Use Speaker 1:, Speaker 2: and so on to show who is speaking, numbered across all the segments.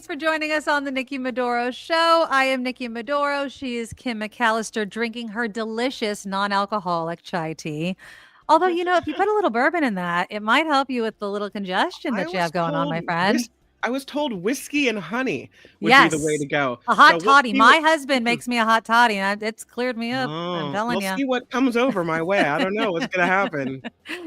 Speaker 1: for joining us on the Nikki Maduro Show. I am Nikki Maduro. She is Kim McAllister drinking her delicious non-alcoholic chai tea. Although, if you put a little bourbon in that, it might help you with the little congestion
Speaker 2: I
Speaker 1: that you have
Speaker 2: was
Speaker 1: going on, my
Speaker 2: told
Speaker 1: friend.
Speaker 2: I was told whiskey and honey would be the way
Speaker 1: Yes,
Speaker 2: to go.
Speaker 1: a
Speaker 2: So
Speaker 1: hot
Speaker 2: we'll
Speaker 1: toddy.
Speaker 2: see what
Speaker 1: My husband makes me a hot toddy, and it's cleared me up. I'm telling
Speaker 2: we'll
Speaker 1: you.
Speaker 2: see what comes over my way. I don't know what's gonna happen.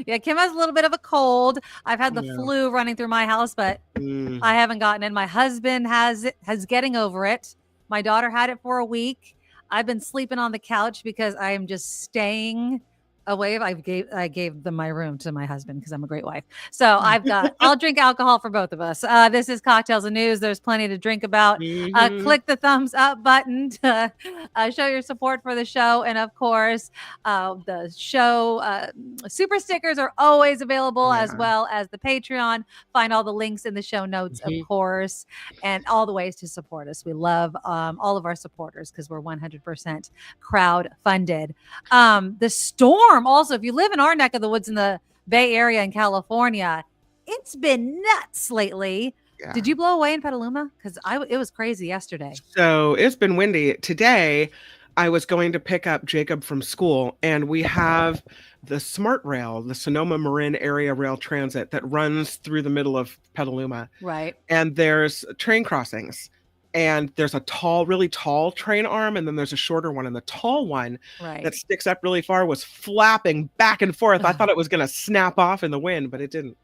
Speaker 1: Yeah, Kim has a little bit of a cold. I've had the
Speaker 2: Yeah.
Speaker 1: flu running through my house, but
Speaker 2: Mm.
Speaker 1: I haven't gotten it. My husband has getting over it. My daughter had it for a week. I've been sleeping on the couch because I am just staying away. I gave them my room to my husband because I'm a great wife. So I'll drink alcohol for both of us. This is Cocktails and News. There's plenty to drink about.
Speaker 2: Mhm.
Speaker 1: Click the thumbs up button to show your support for the show. And of course, the show super stickers are always available, as
Speaker 2: Yeah.
Speaker 1: well as the Patreon. Find all the links in the show notes, of
Speaker 2: Mhm.
Speaker 1: course, and all the ways to support us. We love all of our supporters because we're 100% crowd funded. The storm, also, if you live in our neck of the woods in the Bay Area in California, it's been nuts lately.
Speaker 2: Yeah.
Speaker 1: Did you blow away in Petaluma? Because it was crazy yesterday.
Speaker 2: So it's been windy. Today, I was going to pick up Jacob from school, and we have the Smart Rail, the Sonoma Marin Area Rail Transit that runs through the middle of Petaluma.
Speaker 1: Right.
Speaker 2: And there's train crossings. And there's a tall, really tall train arm, and then there's a shorter one. And the tall one
Speaker 1: Right.
Speaker 2: that sticks up really far was flapping back and forth. I thought it was going to snap off in the wind, but it didn't.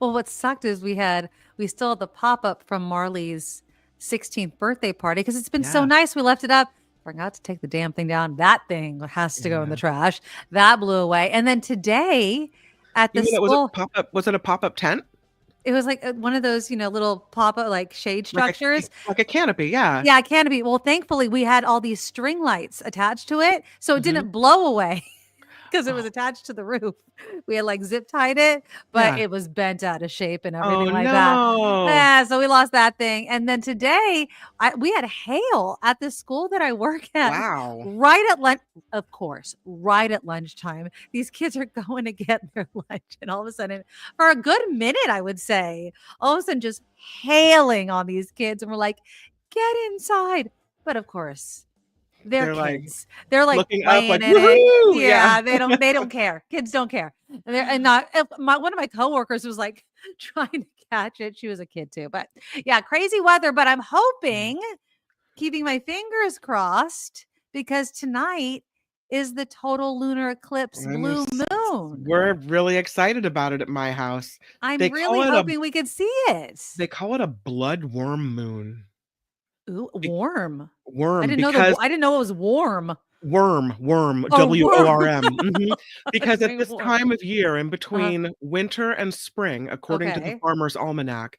Speaker 1: Well, what sucked is we still had the pop-up from Marley's 16th birthday party because it's been so
Speaker 2: Yeah.
Speaker 1: nice. We left it up. Forgot to take the damn thing down. That thing has to go in
Speaker 2: Yeah.
Speaker 1: the trash. That blew away. And then today at
Speaker 2: You
Speaker 1: the
Speaker 2: mean it was a
Speaker 1: school,
Speaker 2: pop-up? Was it a pop-up tent?
Speaker 1: it was like one of those, little pop-up like shade structures.
Speaker 2: Like a canopy, yeah.
Speaker 1: Yeah, canopy. Well, thankfully we had all these string lights attached to it, so it
Speaker 2: Mhm.
Speaker 1: didn't blow away. Because it was
Speaker 2: Oh,
Speaker 1: attached to the roof. We had like zip tied it, but
Speaker 2: yeah.
Speaker 1: it was bent out of shape and everything
Speaker 2: Oh,
Speaker 1: like that.
Speaker 2: no.
Speaker 1: Yeah, so we lost that thing. And then today, we had hail at the school that I work at.
Speaker 2: Wow.
Speaker 1: Right at lunch, of course, right at lunchtime. These kids are going to get their lunch, and all of a sudden, for a good minute, I would say, all of a sudden, just hailing on these kids, and we're like, "Get inside!" But of course, they're
Speaker 2: They're, like,
Speaker 1: kids. They're, like,
Speaker 2: looking up
Speaker 1: playing
Speaker 2: like,
Speaker 1: in it.
Speaker 2: "Woohoo!" Yeah.
Speaker 1: Yeah, they don't care. Kids don't care. And not if one of my coworkers was, like, trying to catch it. She was a kid too. But, yeah, crazy weather, but I'm hoping, keeping my fingers crossed, because tonight is the total lunar eclipse
Speaker 2: And
Speaker 1: blue moon.
Speaker 2: we're really excited about it at my house.
Speaker 1: I'm
Speaker 2: They
Speaker 1: really
Speaker 2: call it a
Speaker 1: hoping we could see it.
Speaker 2: they call it a blood worm moon.
Speaker 1: Ooh,
Speaker 2: Be
Speaker 1: warm.
Speaker 2: worm because
Speaker 1: I didn't know it was warm.
Speaker 2: worm,
Speaker 1: Oh, worm.
Speaker 2: WORM, because at
Speaker 1: Very
Speaker 2: this
Speaker 1: warm.
Speaker 2: time of year in
Speaker 1: Uh-huh.
Speaker 2: between winter and spring, according to the
Speaker 1: Okay.
Speaker 2: Farmer's Almanac,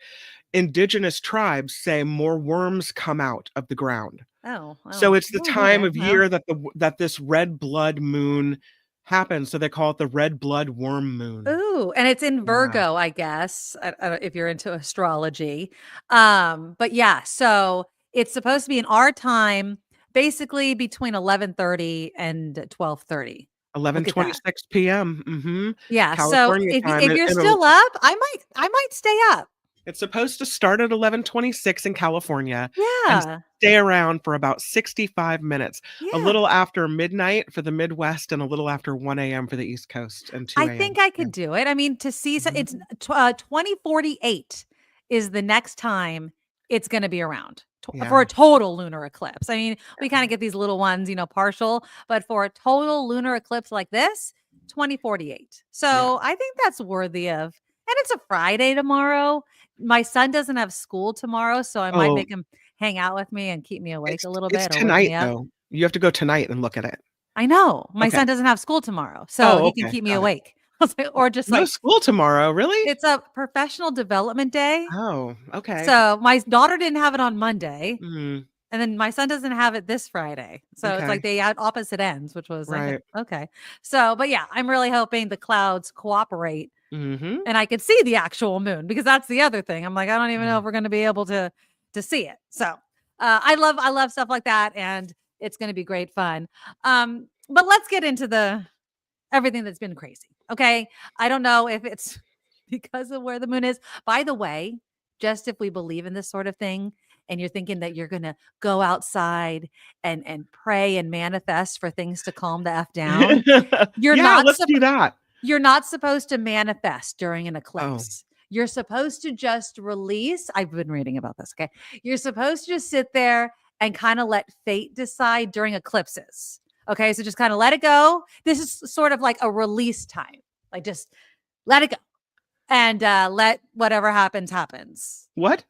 Speaker 2: indigenous tribes say more worms come out of the ground.
Speaker 1: Oh,
Speaker 2: So
Speaker 1: oh,
Speaker 2: it's the
Speaker 1: oh,
Speaker 2: time
Speaker 1: okay.
Speaker 2: of
Speaker 1: Well,
Speaker 2: year that this red blood moon happens, so they call it the red blood worm moon.
Speaker 1: ooh, and it's in
Speaker 2: Yeah.
Speaker 1: Virgo, I guess, I don't if you're into astrology. But yeah, so it's supposed to be in our time, basically between 11:30 and 12:30. Look at that.
Speaker 2: 11:26 PM,
Speaker 1: Yeah, so
Speaker 2: California time,
Speaker 1: if
Speaker 2: and
Speaker 1: you're
Speaker 2: it'll
Speaker 1: still up, I might stay up.
Speaker 2: it's supposed to start at 11:26 in California and
Speaker 1: Yeah.
Speaker 2: stay around for about 65 minutes, a
Speaker 1: Yeah.
Speaker 2: little after midnight for the Midwest and a little after 1 AM for the East Coast and 2
Speaker 1: I
Speaker 2: AM.
Speaker 1: think I
Speaker 2: Yeah.
Speaker 1: could do it. I mean, to see
Speaker 2: Mhm.
Speaker 1: it's 2048 is the next time it's gonna be around for a
Speaker 2: Yeah.
Speaker 1: total lunar eclipse. I mean, we kinda get these little ones, partial, but for a total lunar eclipse like this, 2048.
Speaker 2: Yeah.
Speaker 1: So, I think that's worthy of, and it's a Friday tomorrow. My son doesn't have school tomorrow, so I might
Speaker 2: Oh,
Speaker 1: make him hang out with me and keep me awake a little
Speaker 2: it's
Speaker 1: bit or wake
Speaker 2: tonight,
Speaker 1: me up.
Speaker 2: though. You have to go tonight and look at it.
Speaker 1: I know. My
Speaker 2: Okay.
Speaker 1: son doesn't have school tomorrow, so
Speaker 2: Oh,
Speaker 1: he can
Speaker 2: okay,
Speaker 1: keep me
Speaker 2: got it.
Speaker 1: awake. I was like, or just
Speaker 2: No
Speaker 1: like,
Speaker 2: school tomorrow, really?
Speaker 1: it's a professional development day.
Speaker 2: Oh, okay.
Speaker 1: So my daughter didn't have it on Monday,
Speaker 2: Mm,
Speaker 1: and then my son doesn't have it this Friday. So it's
Speaker 2: okay,
Speaker 1: like they had opposite ends, which was like,
Speaker 2: right.
Speaker 1: okay. So, but yeah, I'm really hoping the clouds cooperate
Speaker 2: Mhm.
Speaker 1: and I could see the actual moon, because that's the other thing. I'm like, I don't even know
Speaker 2: Yeah.
Speaker 1: if we're going to be able to see it. So, I love stuff like that, and it's going to be great fun. But let's get into the everything that's been crazy. Okay. I don't know if it's because of where the moon is. By the way, just if we believe in this sort of thing, and you're thinking that you're going to go outside and pray and manifest for things to calm the F down, you're
Speaker 2: Yeah,
Speaker 1: not
Speaker 2: let's do that.
Speaker 1: you're not supposed to manifest during an
Speaker 2: Oh,
Speaker 1: eclipse. You're supposed to just release. I've been reading about this. Okay. You're supposed to just sit there and kind of let fate decide during eclipses. Okay. So just kind of let it go. This is sort of like a release time. Like just let it go and let whatever happens.
Speaker 2: what?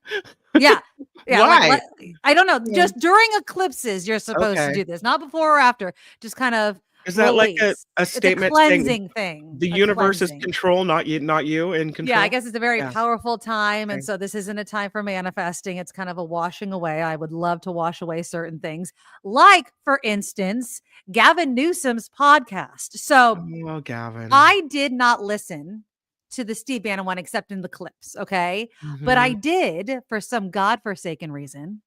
Speaker 1: Yeah. Yeah.
Speaker 2: Why?
Speaker 1: I don't know.
Speaker 2: Yeah.
Speaker 1: Just during eclipses, you're supposed to
Speaker 2: Okay.
Speaker 1: do this, not before or after. Just kind of
Speaker 2: Is that like
Speaker 1: release.
Speaker 2: a
Speaker 1: It's a
Speaker 2: statement saying
Speaker 1: cleansing thing.
Speaker 2: the
Speaker 1: A
Speaker 2: universe is
Speaker 1: cleansing.
Speaker 2: control, not you in
Speaker 1: Yeah,
Speaker 2: control?
Speaker 1: I guess it's a very
Speaker 2: Yeah.
Speaker 1: powerful time. And
Speaker 2: Okay.
Speaker 1: so this isn't a time for manifesting. It's kind of a washing away. I would love to wash away certain things, like, for instance, Gavin Newsom's podcast. So
Speaker 2: Oh, Gavin.
Speaker 1: I did not listen to the Steve Bannon one except in the clips. Okay. But I
Speaker 2: Mhm.
Speaker 1: did, for some godforsaken reason,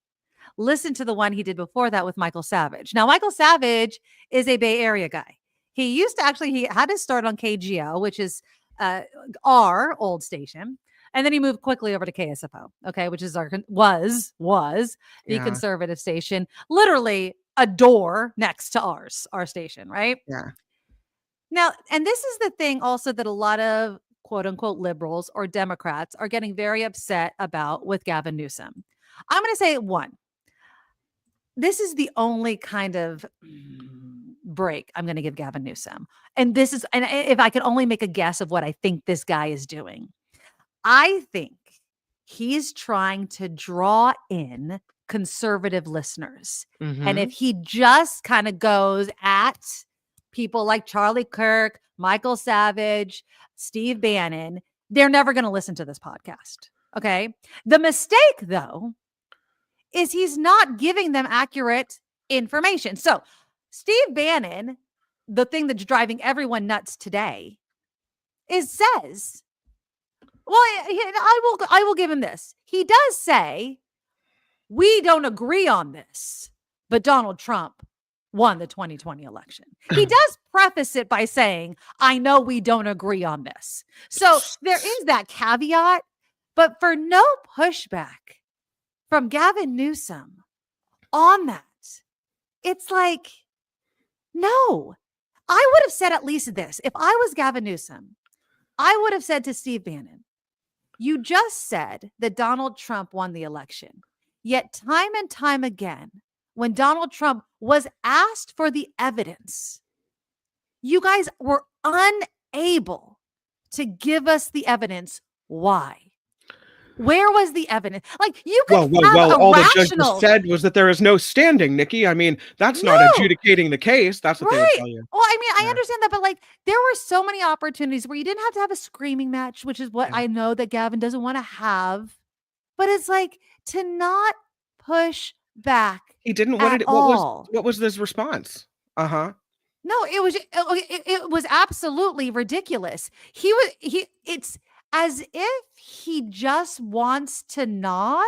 Speaker 1: listen to the one he did before that with Michael Savage. Now, Michael Savage is a Bay Area guy. He had his start on KGO, which is uh, our old station. And then he moved quickly over to KSFO, okay, which is was the
Speaker 2: Yeah.
Speaker 1: conservative station, literally a door next to our station, right?
Speaker 2: Yeah.
Speaker 1: Now, and this is the thing also that a lot of quote unquote liberals or Democrats are getting very upset about with Gavin Newsom. I'm going to say one, this is the only kind of break I'm going to give Gavin Newsom. And if I could only make a guess of what I think this guy is doing, I think he's trying to draw in conservative listeners. And if
Speaker 2: Mhm.
Speaker 1: he just kind of goes at people like Charlie Kirk, Michael Savage, Steve Bannon, they're never going to listen to this podcast. Okay. The mistake, though, is he's not giving them accurate information. So, Steve Bannon, the thing that's driving everyone nuts today, says, well, I will give him this. He does say, we don't agree on this, but Donald Trump won the 2020 election. He does preface it by saying, I know we don't agree on this. So there is that caveat, but for no pushback from Gavin Newsom on that, it's like, no. I would have said at least this. If I was Gavin Newsom, I would have said to Steve Bannon, you just said that Donald Trump won the election. Yet time and time again, when Donald Trump was asked for the evidence, you guys were unable to give us the evidence. Why? Where was the evidence? Like, you could have a
Speaker 2: All the judge
Speaker 1: rational.
Speaker 2: said was that there is no standing, Nikki. I mean, that's not
Speaker 1: No.
Speaker 2: adjudicating the case. That's what they would
Speaker 1: Right.
Speaker 2: tell you.
Speaker 1: Well, I mean, I
Speaker 2: Yeah.
Speaker 1: understand that, but like, there were so many opportunities where you didn't have to have a screaming match, which is what
Speaker 2: Yeah.
Speaker 1: I know that Gavin doesn't want to have. But it's like, to not push back
Speaker 2: He didn't.
Speaker 1: at all.
Speaker 2: What was his response? Uh-huh.
Speaker 1: No, it was absolutely ridiculous. It's as if he just wants to nod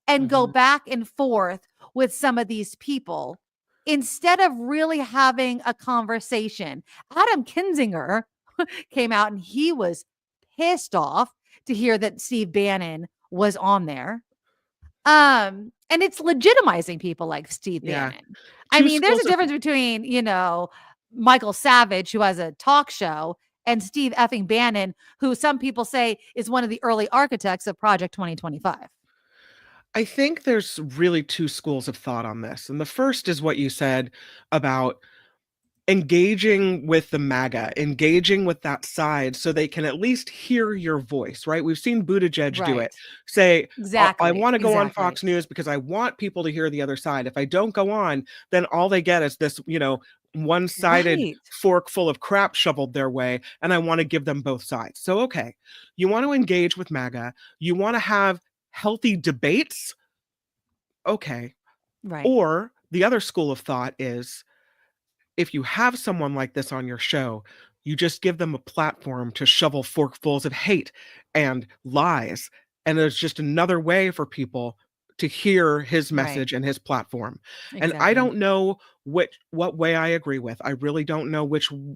Speaker 1: and go
Speaker 2: Mhm.
Speaker 1: back and forth with some of these people instead of really having a conversation. Adam Kinzinger came out and he was pissed off to hear that Steve Bannon was on there. And it's legitimizing people like Steve
Speaker 2: Yeah.
Speaker 1: Bannon. I
Speaker 2: Two
Speaker 1: mean, there's a
Speaker 2: schools of
Speaker 1: difference between, Michael Savage, who has a talk show, and Steve effing Bannon, who some people say is one of the early architects of Project 2025.
Speaker 2: I think there's really two schools of thought on this. And the first is what you said about engaging with the MAGA, engaging with that side so they can at least hear your voice, right? We've seen Buttigieg do it.
Speaker 1: Right.
Speaker 2: Say, I
Speaker 1: Exactly.
Speaker 2: want to go on
Speaker 1: Exactly.
Speaker 2: Fox News because I want people to hear the other side. If I don't go on, then all they get is this, one-sided
Speaker 1: Right.
Speaker 2: fork full of crap shoveled their way, and I want to give them both sides. So, okay, you want to engage with MAGA, you want to have healthy debates, okay.
Speaker 1: Right.
Speaker 2: Or the other school of thought is, if you have someone like this on your show, you just give them a platform to shovel forkfuls of hate and lies. And there's just another way for people to hear his
Speaker 1: Right.
Speaker 2: message and his platform. And I
Speaker 1: Exactly.
Speaker 2: don't know what way I agree with. I really don't know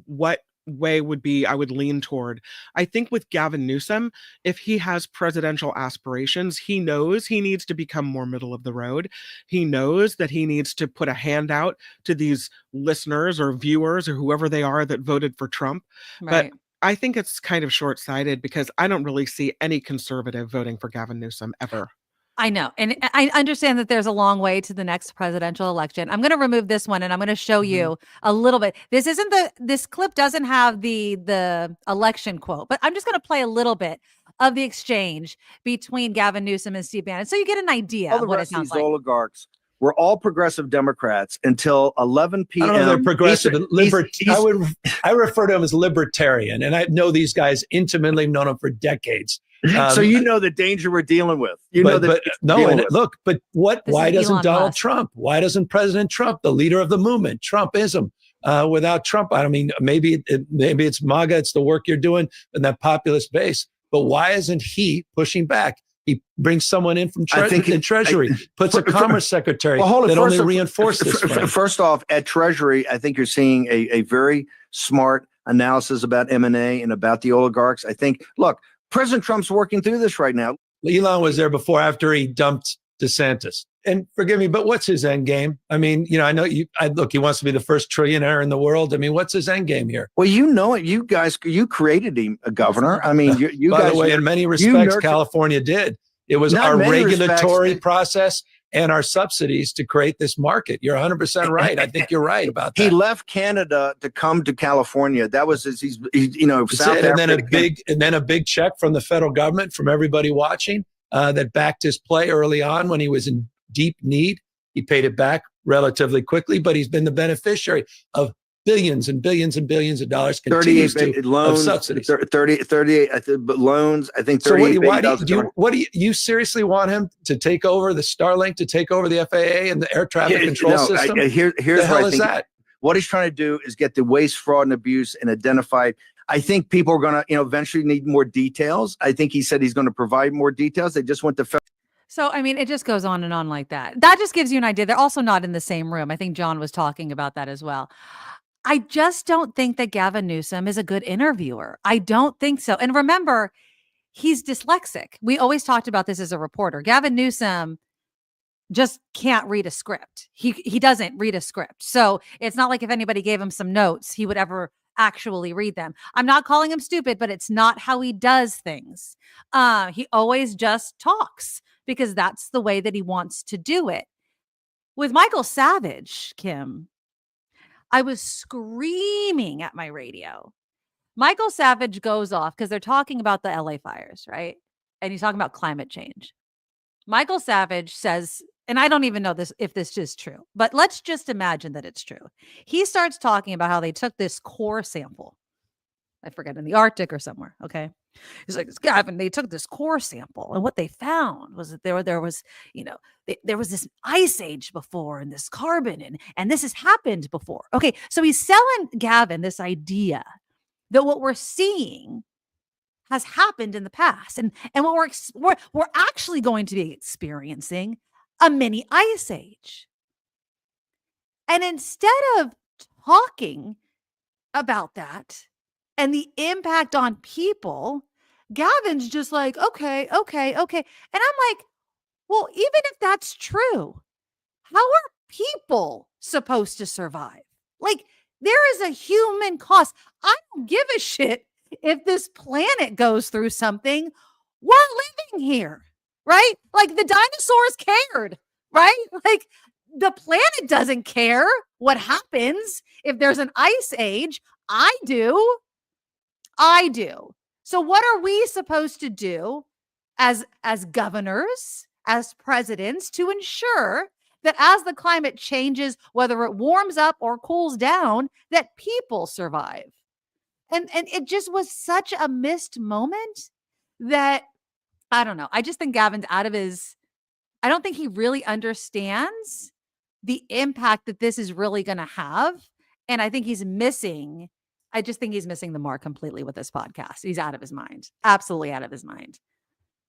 Speaker 2: what way would be I would lean toward. I think with Gavin Newsom, if he has presidential aspirations, he knows he needs to become more middle of the road. He knows that he needs to put a hand out to these listeners or viewers or whoever they are that voted for Trump.
Speaker 1: Right.
Speaker 2: But I think it's kind of short-sighted because I don't really see any conservative voting for Gavin Newsom ever.
Speaker 1: I know. And I understand that there's a long way to the next presidential election. I'm going to remove this one and I'm going to show you a little bit. This clip doesn't have the election quote, but I'm just going to play a little bit of the exchange between Gavin Newsom and Steve Bannon. So you get an idea of what it sounds like.
Speaker 3: Oligarchs were all progressive Democrats until 11 p.m.
Speaker 4: I don't know if they're progressive. I refer to them as libertarian, and I know these guys intimately, known them for decades.
Speaker 3: So you know the danger we're dealing with.
Speaker 4: Why doesn't Donald Trump? Why doesn't President Trump, the leader of the movement, Trumpism? Without Trump, I mean, maybe it's MAGA, it's the work you're doing in that populist base. But why isn't he pushing back? He brings someone in from Treasury, puts a Commerce Secretary that only reinforces this.
Speaker 3: First off, at Treasury, I think you're seeing a very smart analysis about M&A and about the oligarchs. I think, look, President Trump's working through this right now.
Speaker 4: Elon was there before, after he dumped DeSantis. And forgive me, but what's his end game? I mean, I know he wants to be the first trillionaire in the world. I mean, what's his end game here?
Speaker 3: Well, you know it. You guys, you created him a governor. I mean, you
Speaker 4: By
Speaker 3: guys.
Speaker 4: the way, in many respects, California did. It was our regulatory process and our subsidies to create this market. You're 100% right. I think you're right about that.
Speaker 3: He left Canada to come to California. That was he's South
Speaker 4: Africa.
Speaker 3: And
Speaker 4: then a big check from the federal government, from everybody watching, that backed his play early on when he was in deep need. He paid it back relatively quickly, but he's been the beneficiary of billions and billions and billions of dollars.
Speaker 3: 38 loans,
Speaker 4: of subsidies.
Speaker 3: 38 loans. I think 38.
Speaker 4: So why do you seriously want him to take over the Starlink, to take over the FAA and the air traffic control system?
Speaker 3: Here's
Speaker 4: the hell is that?
Speaker 3: What he's trying to do is get the waste, fraud, and abuse and identified. I think people are going to, eventually need more details. I think he said he's going to provide more details. They just went to.
Speaker 1: So, I mean, it just goes on and on like that. That just gives you an idea. They're also not in the same room. I think John was talking about that as well. I just don't think that Gavin Newsom is a good interviewer. I don't think so. And remember, he's dyslexic. We always talked about this as a reporter. Gavin Newsom just can't read a script. He doesn't read a script. So it's not like if anybody gave him some notes, he would ever actually read them. I'm not calling him stupid, but it's not how he does things. He always just talks because that's the way that he wants to do it. With Michael Savage, Kim, I was screaming at my radio. Michael Savage goes off because they're talking about the LA fires, right? And he's talking about climate change. Michael Savage says, and I don't even know if this is true, but let's just imagine that it's true. He starts talking about how they took this core sample. I forget, in the Arctic or somewhere. Okay. He's like, Gavin, they took this core sample, and what they found was that there was, there was this ice age before, and this carbon, and this has happened before. Okay. So he's selling Gavin this idea that what we're seeing has happened in the past, and what we're actually going to be experiencing a mini ice age. And instead of talking about that and the impact on people, Gavin's just like, okay. And I'm like, well, even if that's true, how are people supposed to survive? Like, there is a human cost. I don't give a shit if this planet goes through something. We're living here, right? Like, the dinosaurs cared, right? Like, the planet doesn't care what happens if there's an ice age. I do. So what are we supposed to do as governors, as presidents, to ensure that as the climate changes, whether it warms up or cools down, that people survive? And it just was such a missed moment that, I don't know. I just think Gavin's out of his, I don't think he really understands the impact that this is really going to have. And I think I just think he's missing the mark completely with this podcast. He's out of his mind. Absolutely out of his mind.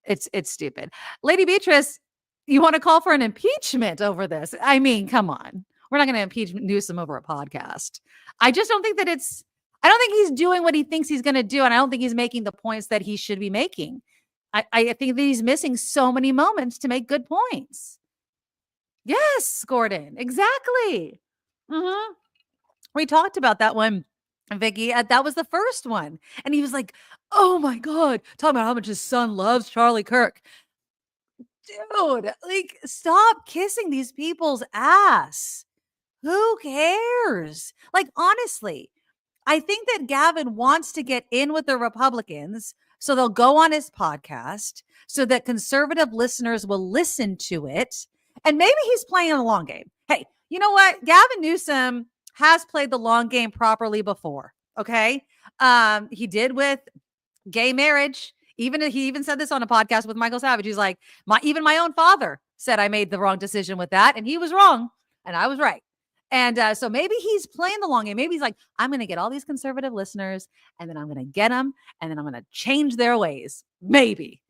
Speaker 1: It's stupid. Lady Beatrice, you want to call for an impeachment over this? I mean, come on. We're not going to impeach Newsom over a podcast. I just don't think that I don't think he's doing what he thinks he's going to do. And I don't think he's making the points that he should be making. I think that he's missing so many moments to make good points. Yes, Gordon. Exactly. Mm-hmm. We talked about that one, Vicky. That was the first one. And he was like, oh my God, talking about how much his son loves Charlie Kirk. Dude, like, stop kissing these people's ass. Who cares? Like, honestly, I think that Gavin wants to get in with the Republicans so they'll go on his podcast so that conservative listeners will listen to it. And maybe he's playing a long game. Hey, you know what? Gavin Newsom has played the long game properly before. Okay. He did with gay marriage. He even said this on a podcast with Michael Savage. He's like, even my own father said I made the wrong decision with that. And he was wrong. And I was right. And so maybe he's playing the long game. Maybe he's like, I'm going to get all these conservative listeners and then I'm going to get them and then I'm going to change their ways. Maybe.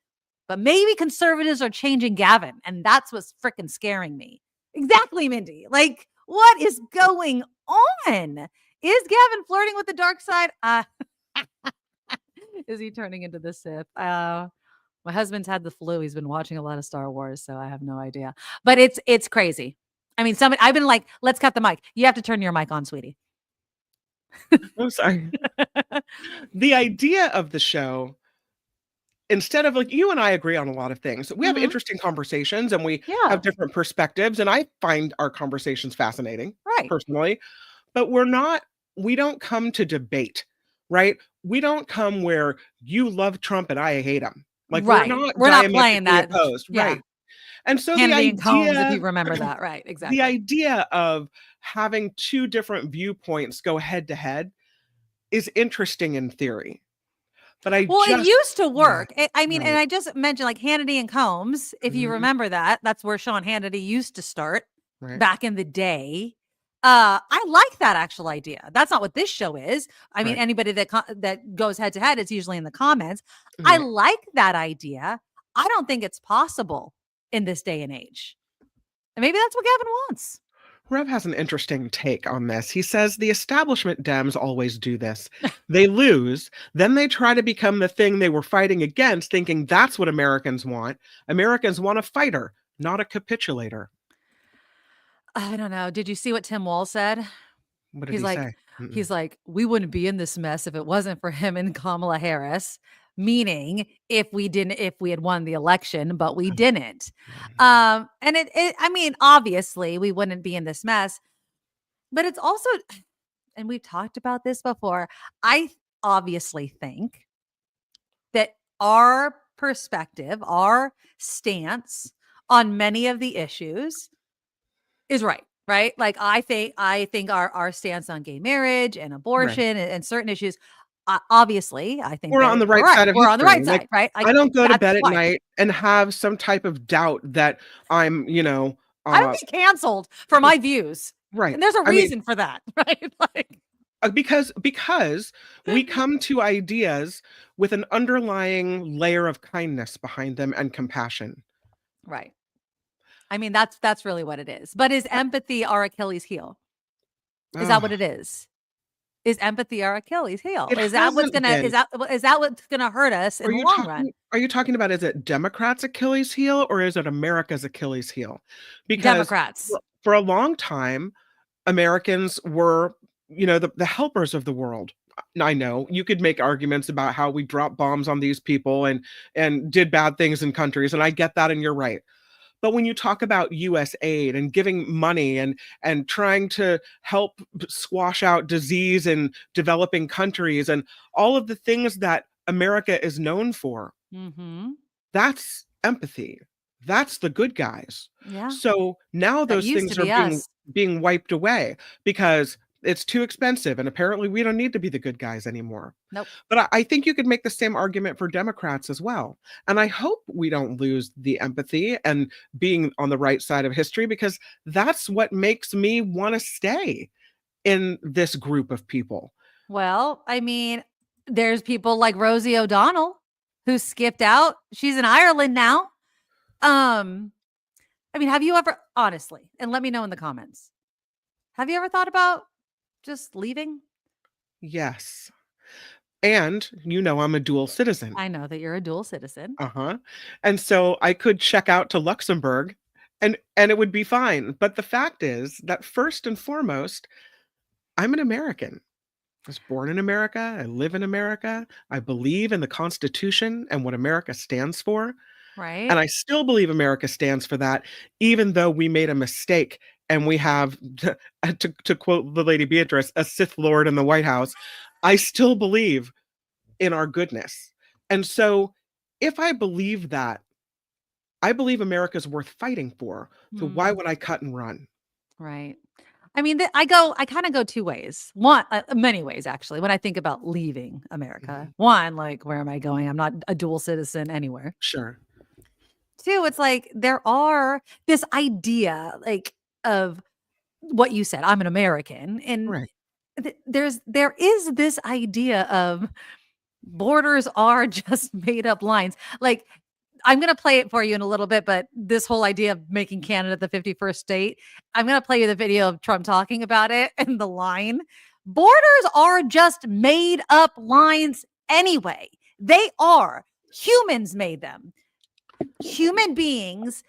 Speaker 1: But maybe conservatives are changing Gavin. And that's what's freaking scaring me. Exactly, Mindy. Like, what is going on? Is Gavin flirting with the dark side? Is he turning into the Sith? My husband's had the flu. He's been watching a lot of Star Wars, so I have no idea. But it's crazy. I mean, I've been like, let's cut the mic. You have to turn your mic on, sweetie.
Speaker 2: I'm sorry. The idea of the show, instead of like, you and I agree on a lot of things. We have interesting conversations and we have different perspectives. And I find our conversations fascinating, personally. But we don't come to debate, right? We don't come where you love Trump and I hate him. Like, we're not playing that. Opposed, right? And so
Speaker 1: Hannity and Combs, if you remember that, right? Exactly.
Speaker 2: The idea of having two different viewpoints go head to head is interesting in theory. But it
Speaker 1: used to work. I mean, and I just mentioned like Hannity and Combs, if you remember that's where Sean Hannity used to start back in the day. I like that actual idea. That's not what this show is. I mean, anybody that goes head to head, it's usually in the comments. I like that idea. I don't think it's possible in this day and age. And maybe that's what Gavin wants.
Speaker 2: Rev has an interesting take on this. He says the establishment Dems always do this. They lose, then they try to become the thing they were fighting against, thinking that's what Americans want. Americans want a fighter, not a capitulator.
Speaker 1: I don't know. Did you see what Tim Wall said?
Speaker 2: What did he say?
Speaker 1: He's like, we wouldn't be in this mess if it wasn't for him and Kamala Harris. Meaning if we had won the election, but we didn't. And I mean, obviously we wouldn't be in this mess, but it's also, and we've talked about this before. I obviously think that our perspective, our stance on many of the issues is right. Like I think our stance on gay marriage and abortion and certain issues, obviously, I think
Speaker 2: we're on the right side of history.
Speaker 1: We're on the right side, right?
Speaker 2: I don't go to bed at night and have some type of doubt that I'm,
Speaker 1: I would be canceled for my views.
Speaker 2: Right.
Speaker 1: And there's a reason for that, right? Like,
Speaker 2: because we come to ideas with an underlying layer of kindness behind them and compassion.
Speaker 1: Right. I mean, that's really what it is. But is empathy our Achilles heel? Is that what it is? Is empathy our Achilles heel? Is that what's gonna hurt us in the long run?
Speaker 2: Are you talking about, is it Democrats' Achilles heel or is it America's Achilles heel? Because
Speaker 1: Democrats.
Speaker 2: For a long time, Americans were, the helpers of the world. I know you could make arguments about how we dropped bombs on these people and did bad things in countries, and I get that, and you're right. But when you talk about U.S. aid and giving money and trying to help squash out disease in developing countries and all of the things that America is known for, that's empathy. That's the good guys.
Speaker 1: Yeah.
Speaker 2: So now those things are being wiped away because it's too expensive. And apparently we don't need to be the good guys anymore.
Speaker 1: Nope.
Speaker 2: But I think you could make the same argument for Democrats as well. And I hope we don't lose the empathy and being on the right side of history, because that's what makes me want to stay in this group of people.
Speaker 1: Well, I mean, there's people like Rosie O'Donnell who skipped out. She's in Ireland now. I mean, have you ever, honestly, and let me know in the comments, have you ever thought about just leaving?
Speaker 2: Yes. And I'm a dual citizen.
Speaker 1: I know that you're a dual citizen.
Speaker 2: Uh-huh. And so I could check out to Luxembourg and it would be fine. But the fact is that first and foremost, I'm an American. I was born in America. I live in America. I believe in the Constitution and what America stands for.
Speaker 1: Right.
Speaker 2: And I still believe America stands for that, even though we made a mistake and we have, to quote the Lady Beatrice, a Sith Lord in the White House. I still believe in our goodness. And so if I believe that, I believe America's worth fighting for. So why would I cut and run?
Speaker 1: Right. I mean, I kind of go two ways. One, many ways, actually, when I think about leaving America. One, like, where am I going? I'm not a dual citizen anywhere.
Speaker 2: Sure.
Speaker 1: Two, it's like there are this idea, like, of what you said, I'm an American. And
Speaker 2: Right.
Speaker 1: there is this idea of borders are just made up lines. Like, I'm going to play it for you in a little bit, but this whole idea of making Canada the 51st state, I'm going to play you the video of Trump talking about it and the line. Borders are just made up lines anyway. They are. Humans made them. Human beings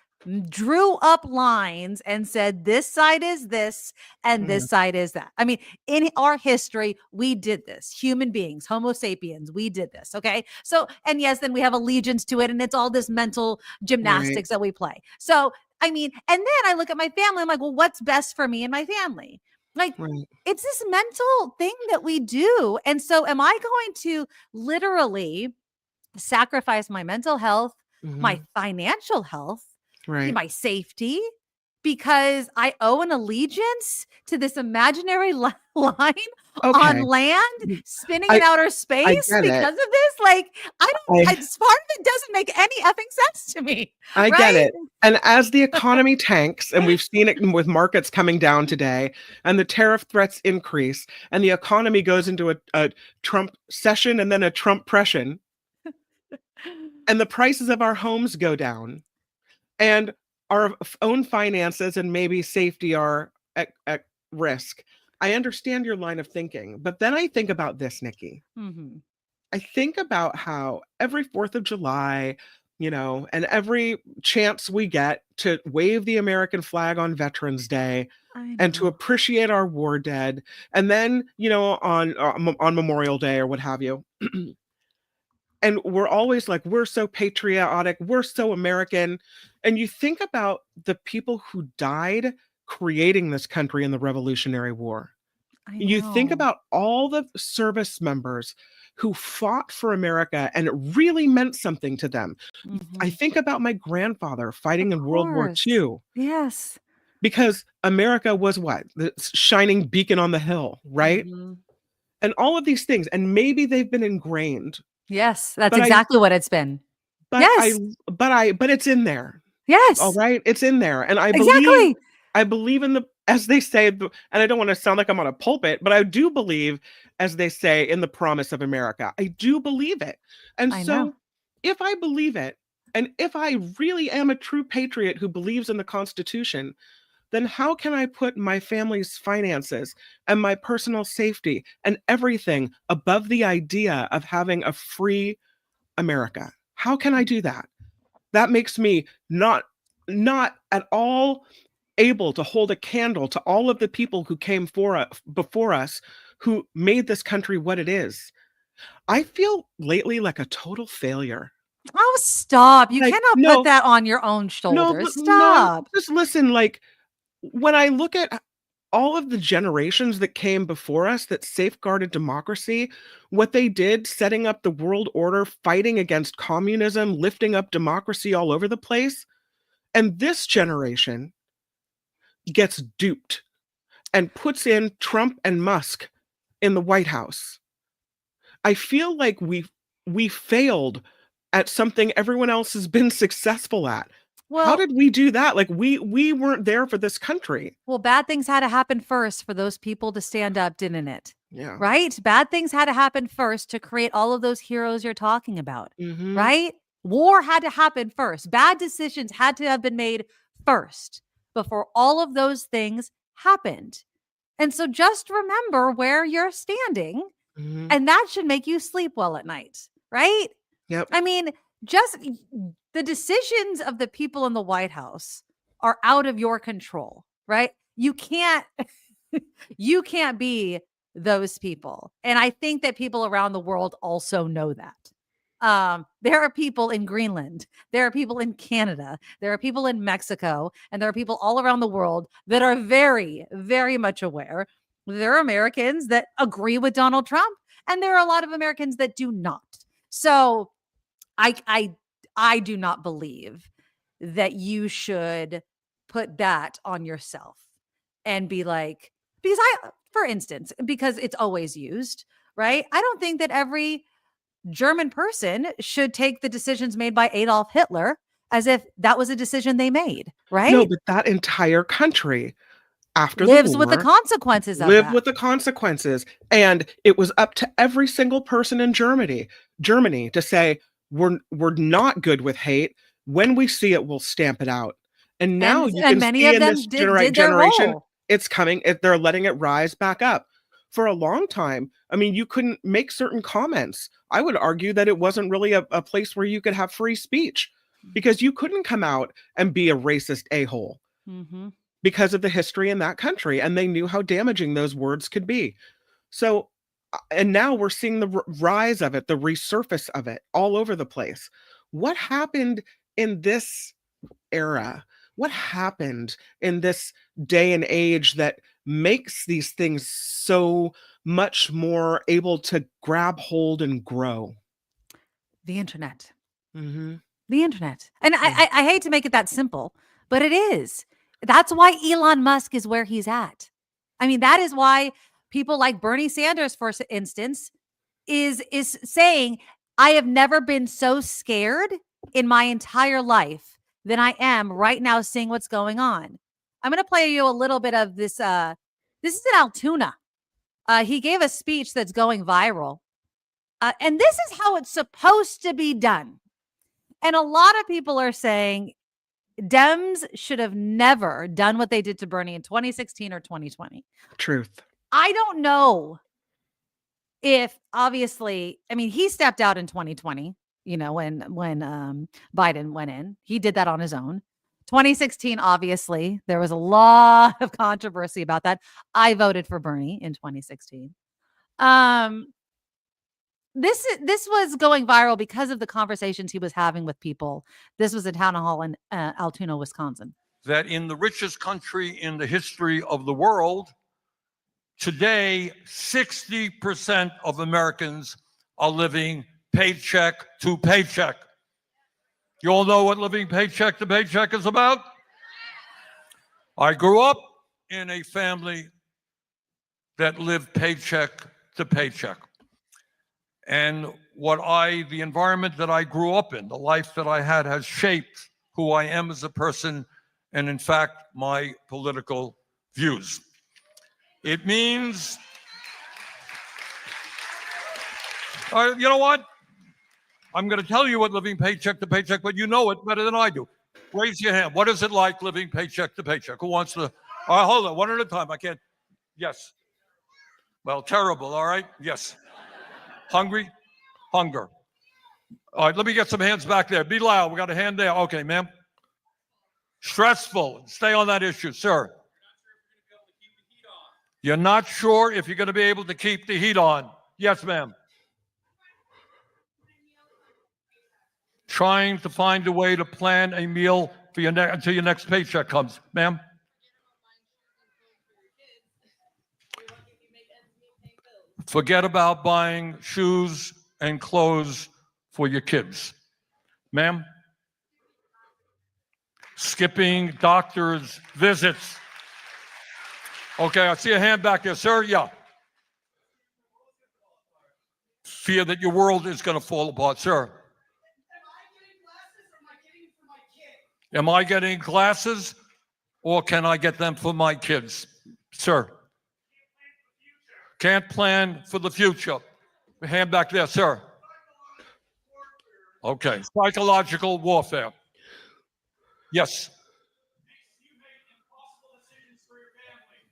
Speaker 1: drew up lines and said, this side is this and this side is that. I mean, in our history, we did this. Human beings, Homo sapiens, we did this. Okay. So, and yes, then we have allegiance to it. And it's all this mental gymnastics that we play. So, I mean, and then I look at my family, I'm like, well, what's best for me and my family? Like, it's this mental thing that we do. And so, am I going to literally sacrifice my mental health, my financial health, my safety, because I owe an allegiance to this imaginary line on land spinning in outer space because of this? Like, as far as it doesn't make any effing sense to me.
Speaker 2: I get it. And as the economy tanks, and we've seen it with markets coming down today, and the tariff threats increase, and the economy goes into a Trump session and then a Trump-pression, and the prices of our homes go down, and our own finances and maybe safety are at risk. I understand your line of thinking, but then I think about this, Nikki. I think about how every 4th of July, and every chance we get to wave the American flag on Veterans Day and to appreciate our war dead, and then, on Memorial Day or what have you. And we're always like, we're so patriotic, we're so American. And you think about the people who died creating this country in the Revolutionary War. You think about all the service members who fought for America and it really meant something to them. I think about my grandfather fighting in World War II.
Speaker 1: Yes.
Speaker 2: Because America was what? The shining beacon on the hill, right? And all of these things. And maybe they've been ingrained.
Speaker 1: Yes, that's exactly what it's been.
Speaker 2: But it's in there.
Speaker 1: Yes.
Speaker 2: All right. It's in there. And I believe in as they say, and I don't want to sound like I'm on a pulpit, but I do believe, as they say, in the promise of America. I do believe it. And so if I believe it, and if I really am a true patriot who believes in the Constitution, then how can I put my family's finances and my personal safety and everything above the idea of having a free America? How can I do that? That makes me not at all able to hold a candle to all of the people who came before us, who made this country what it is. I feel lately like a total failure.
Speaker 1: Oh, stop. You cannot put that on your own shoulders. Stop.
Speaker 2: Just listen, like, when I look at all of the generations that came before us that safeguarded democracy, what they did, setting up the world order, fighting against communism, lifting up democracy all over the place, and this generation gets duped and puts in Trump and Musk in the White House. I feel like we failed at something everyone else has been successful at. Well, how did we do that? Like, we weren't there for this country.
Speaker 1: Well, bad things had to happen first for those people to stand up, didn't it?
Speaker 2: Yeah.
Speaker 1: Right? Bad things had to happen first to create all of those heroes you're talking about. Right? War had to happen first. Bad decisions had to have been made first before all of those things happened. And so just remember where you're standing
Speaker 2: Mhm.
Speaker 1: And that should make you sleep well at night, right?
Speaker 2: Yep.
Speaker 1: I mean, just the decisions of the people in the White House are out of your control, right? You can't you can't be those people. And I think that people around the world also know that. There are people in Greenland, there are people in Canada, there are people in Mexico, and there are people all around the world that are very, very much aware. There are Americans that agree with Donald Trump, and there are a lot of Americans that do not. So I do not believe that you should put that on yourself and be like, because for instance, because it's always used, right? I don't think that every German person should take the decisions made by Adolf Hitler as if that was a decision they made, right?
Speaker 2: No, but that entire country after
Speaker 1: Lives
Speaker 2: the
Speaker 1: with the
Speaker 2: war
Speaker 1: consequences of
Speaker 2: lived
Speaker 1: that.
Speaker 2: with the consequences. And it was up to every single person in Germany to say, we're not good with hate. When we see it, we'll stamp it out. And now you
Speaker 1: and
Speaker 2: can
Speaker 1: many
Speaker 2: see
Speaker 1: of
Speaker 2: in
Speaker 1: them
Speaker 2: this
Speaker 1: did their
Speaker 2: generation,
Speaker 1: role.
Speaker 2: it's coming. They're letting it rise back up. For a long time, I mean, you couldn't make certain comments. I would argue that it wasn't really a place where you could have free speech, because you couldn't come out and be a racist a-hole
Speaker 1: Mm-hmm.
Speaker 2: because of the history in that country, and they knew how damaging those words could be. So, and now we're seeing the rise of it, the resurface of it all over the place. What happened in this era? What happened in this day and age that makes these things so much more able to grab hold and grow?
Speaker 1: The internet.
Speaker 2: Mm-hmm.
Speaker 1: The internet. And I hate to make it that simple, but it is. That's why Elon Musk is where he's at. I mean, that is why people like Bernie Sanders, for instance, is saying, I have never been so scared in my entire life than I am right now seeing what's going on. I'm going to play you a little bit of this. This is in Altoona. He gave a speech that's going viral. And this is how it's supposed to be done. And a lot of people are saying Dems should have never done what they did to Bernie in 2016 or 2020.
Speaker 2: Truth.
Speaker 1: I don't know if, obviously, I mean, he stepped out in 2020, you know, when Biden went in. He did that on his own. 2016, obviously, there was a lot of controversy about that. I voted for Bernie in 2016. This was going viral because of the conversations he was having with people. This was a town hall in Altoona, Wisconsin.
Speaker 5: That in the richest country in the history of the world, today, 60% of Americans are living paycheck to paycheck. You all know what living paycheck to paycheck is about? I grew up in a family that lived paycheck to paycheck. And the environment that I grew up in, the life that I had, has shaped who I am as a person and, in fact, my political views. It means, you know what? I'm going to tell you what living paycheck to paycheck, but you know it better than I do. Raise your hand. What is it like living paycheck to paycheck? Who wants to? All right, hold on, one at a time. I can't. Yes. Well, terrible. All right. Yes. Hungry? Hunger. All right, let me get some hands back there. Be loud. We got a hand there. Okay, ma'am. Stressful. Stay on that issue, sir. You're not sure if you're going to be able to keep the heat on. Yes, ma'am. Trying to find a way to plan a meal for until your next paycheck comes. Ma'am? Forget about buying shoes and clothes for your kids. Ma'am? Skipping doctor's visits. Okay, I see a hand back there, sir. Yeah. Fear that your world is going to fall apart, sir. Am I getting glasses or can I get them for my kids? Sir. Can't plan for the future. Hand back there, sir. Okay. Psychological warfare. Yes.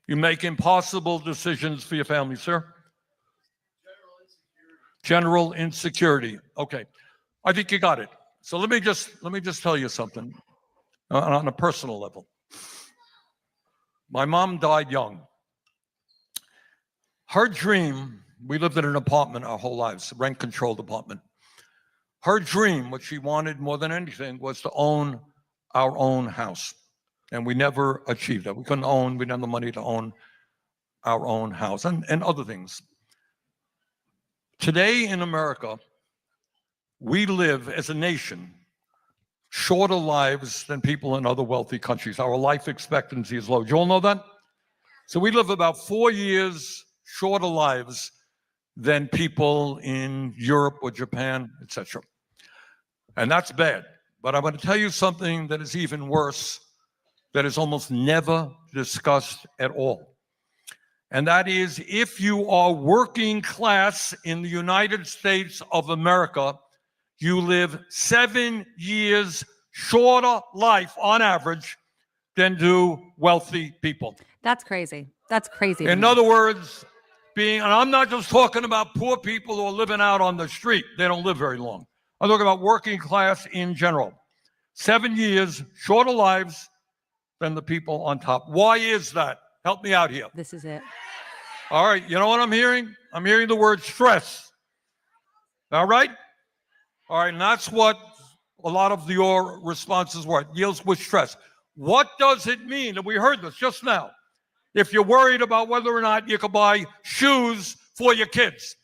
Speaker 5: You make impossible decisions for your family, sir. General insecurity. Okay, I think you got it. So let me just tell you something on a personal level. My mom died young. Her dream, we lived in an apartment our whole lives, rent-controlled apartment. Her dream, what she wanted more than anything, was to own our own house. And we never achieved that. We didn't have the money to own our own house and other things. Today in America, we live as a nation shorter lives than people in other wealthy countries. Our life expectancy is low. Do you all know that? So we live about 4 years shorter lives than people in Europe or Japan, etc. And that's bad. But I'm going to tell you something that is even worse, that is almost never discussed at all. And that is, if you are working class in the United States of America, you live 7 years shorter life on average than do wealthy people.
Speaker 1: That's crazy. That's crazy.
Speaker 5: In other words, and I'm not just talking about poor people who are living out on the street. They don't live very long. I'm talking about working class in general. 7 years shorter lives than the people on top. Why is that? Help me out here.
Speaker 1: This is it.
Speaker 5: All right, you know what I'm hearing? I'm hearing the word stress. All right? All right, and that's what a lot of your responses were. It deals with stress. What does it mean? And we heard this just now. If you're worried about whether or not you can buy shoes for your kids.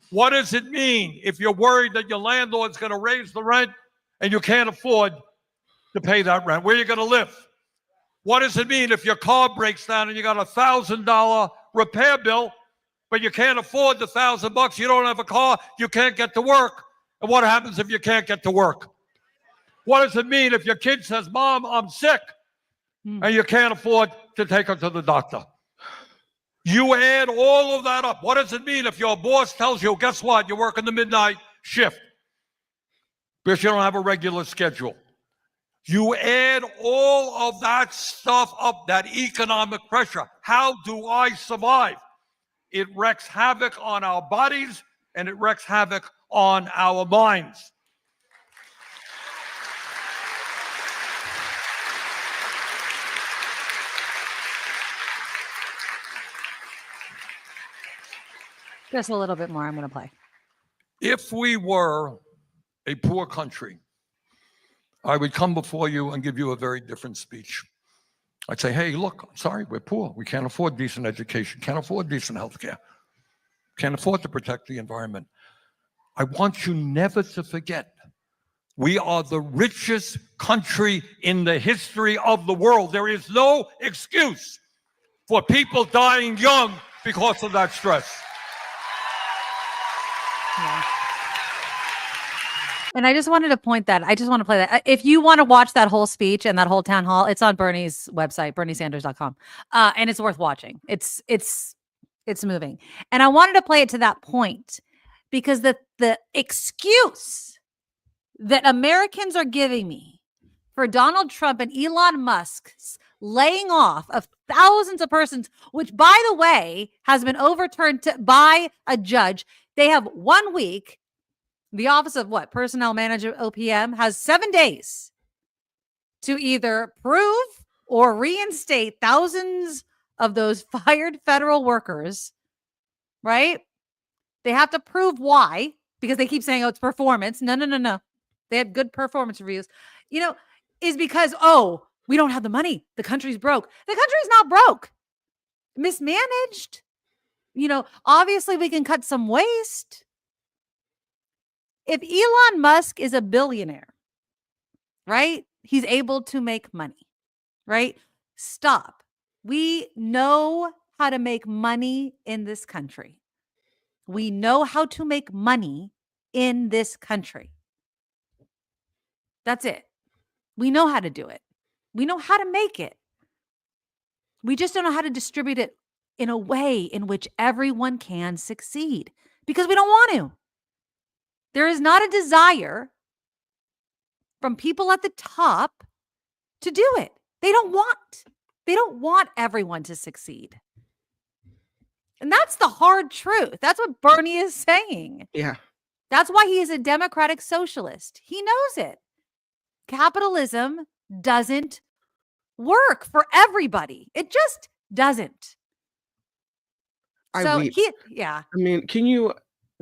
Speaker 5: What does it mean if you're worried that your landlord's going to raise the rent and you can't afford to pay that rent? Where are you going to live? What does it mean if your car breaks down and you got $1,000 repair bill, but you can't afford the $1,000? You don't have a car, you can't get to work. And what happens if you can't get to work? What does it mean if your kid says, "Mom, I'm sick," and you can't afford to take her to the doctor? You add all of that up. What does it mean if your boss tells you, guess what, you're working the midnight shift because you don't have a regular schedule? You add all of that stuff up, that economic pressure. How do I survive? It wreaks havoc on our bodies and it wreaks havoc on our minds.
Speaker 1: Just a little bit more. I'm going to play.
Speaker 5: If we were a poor country, I would come before you and give you a very different speech. I'd say, hey, look, I'm sorry, we're poor. We can't afford decent education, can't afford decent health care, can't afford to protect the environment. I want you never to forget, we are the richest country in the history of the world. There is no excuse for people dying young because of that stress.
Speaker 1: Yeah. And I just wanted to point that. I just want to play that. If you want to watch that whole speech and that whole town hall, it's on Bernie's website, berniesanders.com. And it's worth watching. It's moving. And I wanted to play it to that point because the excuse that Americans are giving me for Donald Trump and Elon Musk's laying off of thousands of persons, which, by the way, has been overturned by a judge. They have 1 week. The Office of Personnel Manager, OPM, has 7 days to either prove or reinstate thousands of those fired federal workers, right? They have to prove why, because they keep saying, oh, it's performance. No. They have good performance reviews. Is because, we don't have the money. The country's broke. The country's not broke. Mismanaged. Obviously we can cut some waste. If Elon Musk is a billionaire, right? He's able to make money, right? Stop. We know how to make money in this country. We know how to make money in this country. That's it. We know how to do it. We know how to make it. We just don't know how to distribute it in a way in which everyone can succeed because we don't want to. There is not a desire from people at the top to do it. They don't want everyone to succeed. And that's the hard truth. That's what Bernie is saying.
Speaker 2: Yeah.
Speaker 1: That's why he is a democratic socialist. He knows it. Capitalism doesn't work for everybody. It just doesn't.
Speaker 2: I
Speaker 1: So
Speaker 2: weep.
Speaker 1: yeah.
Speaker 2: I mean, can you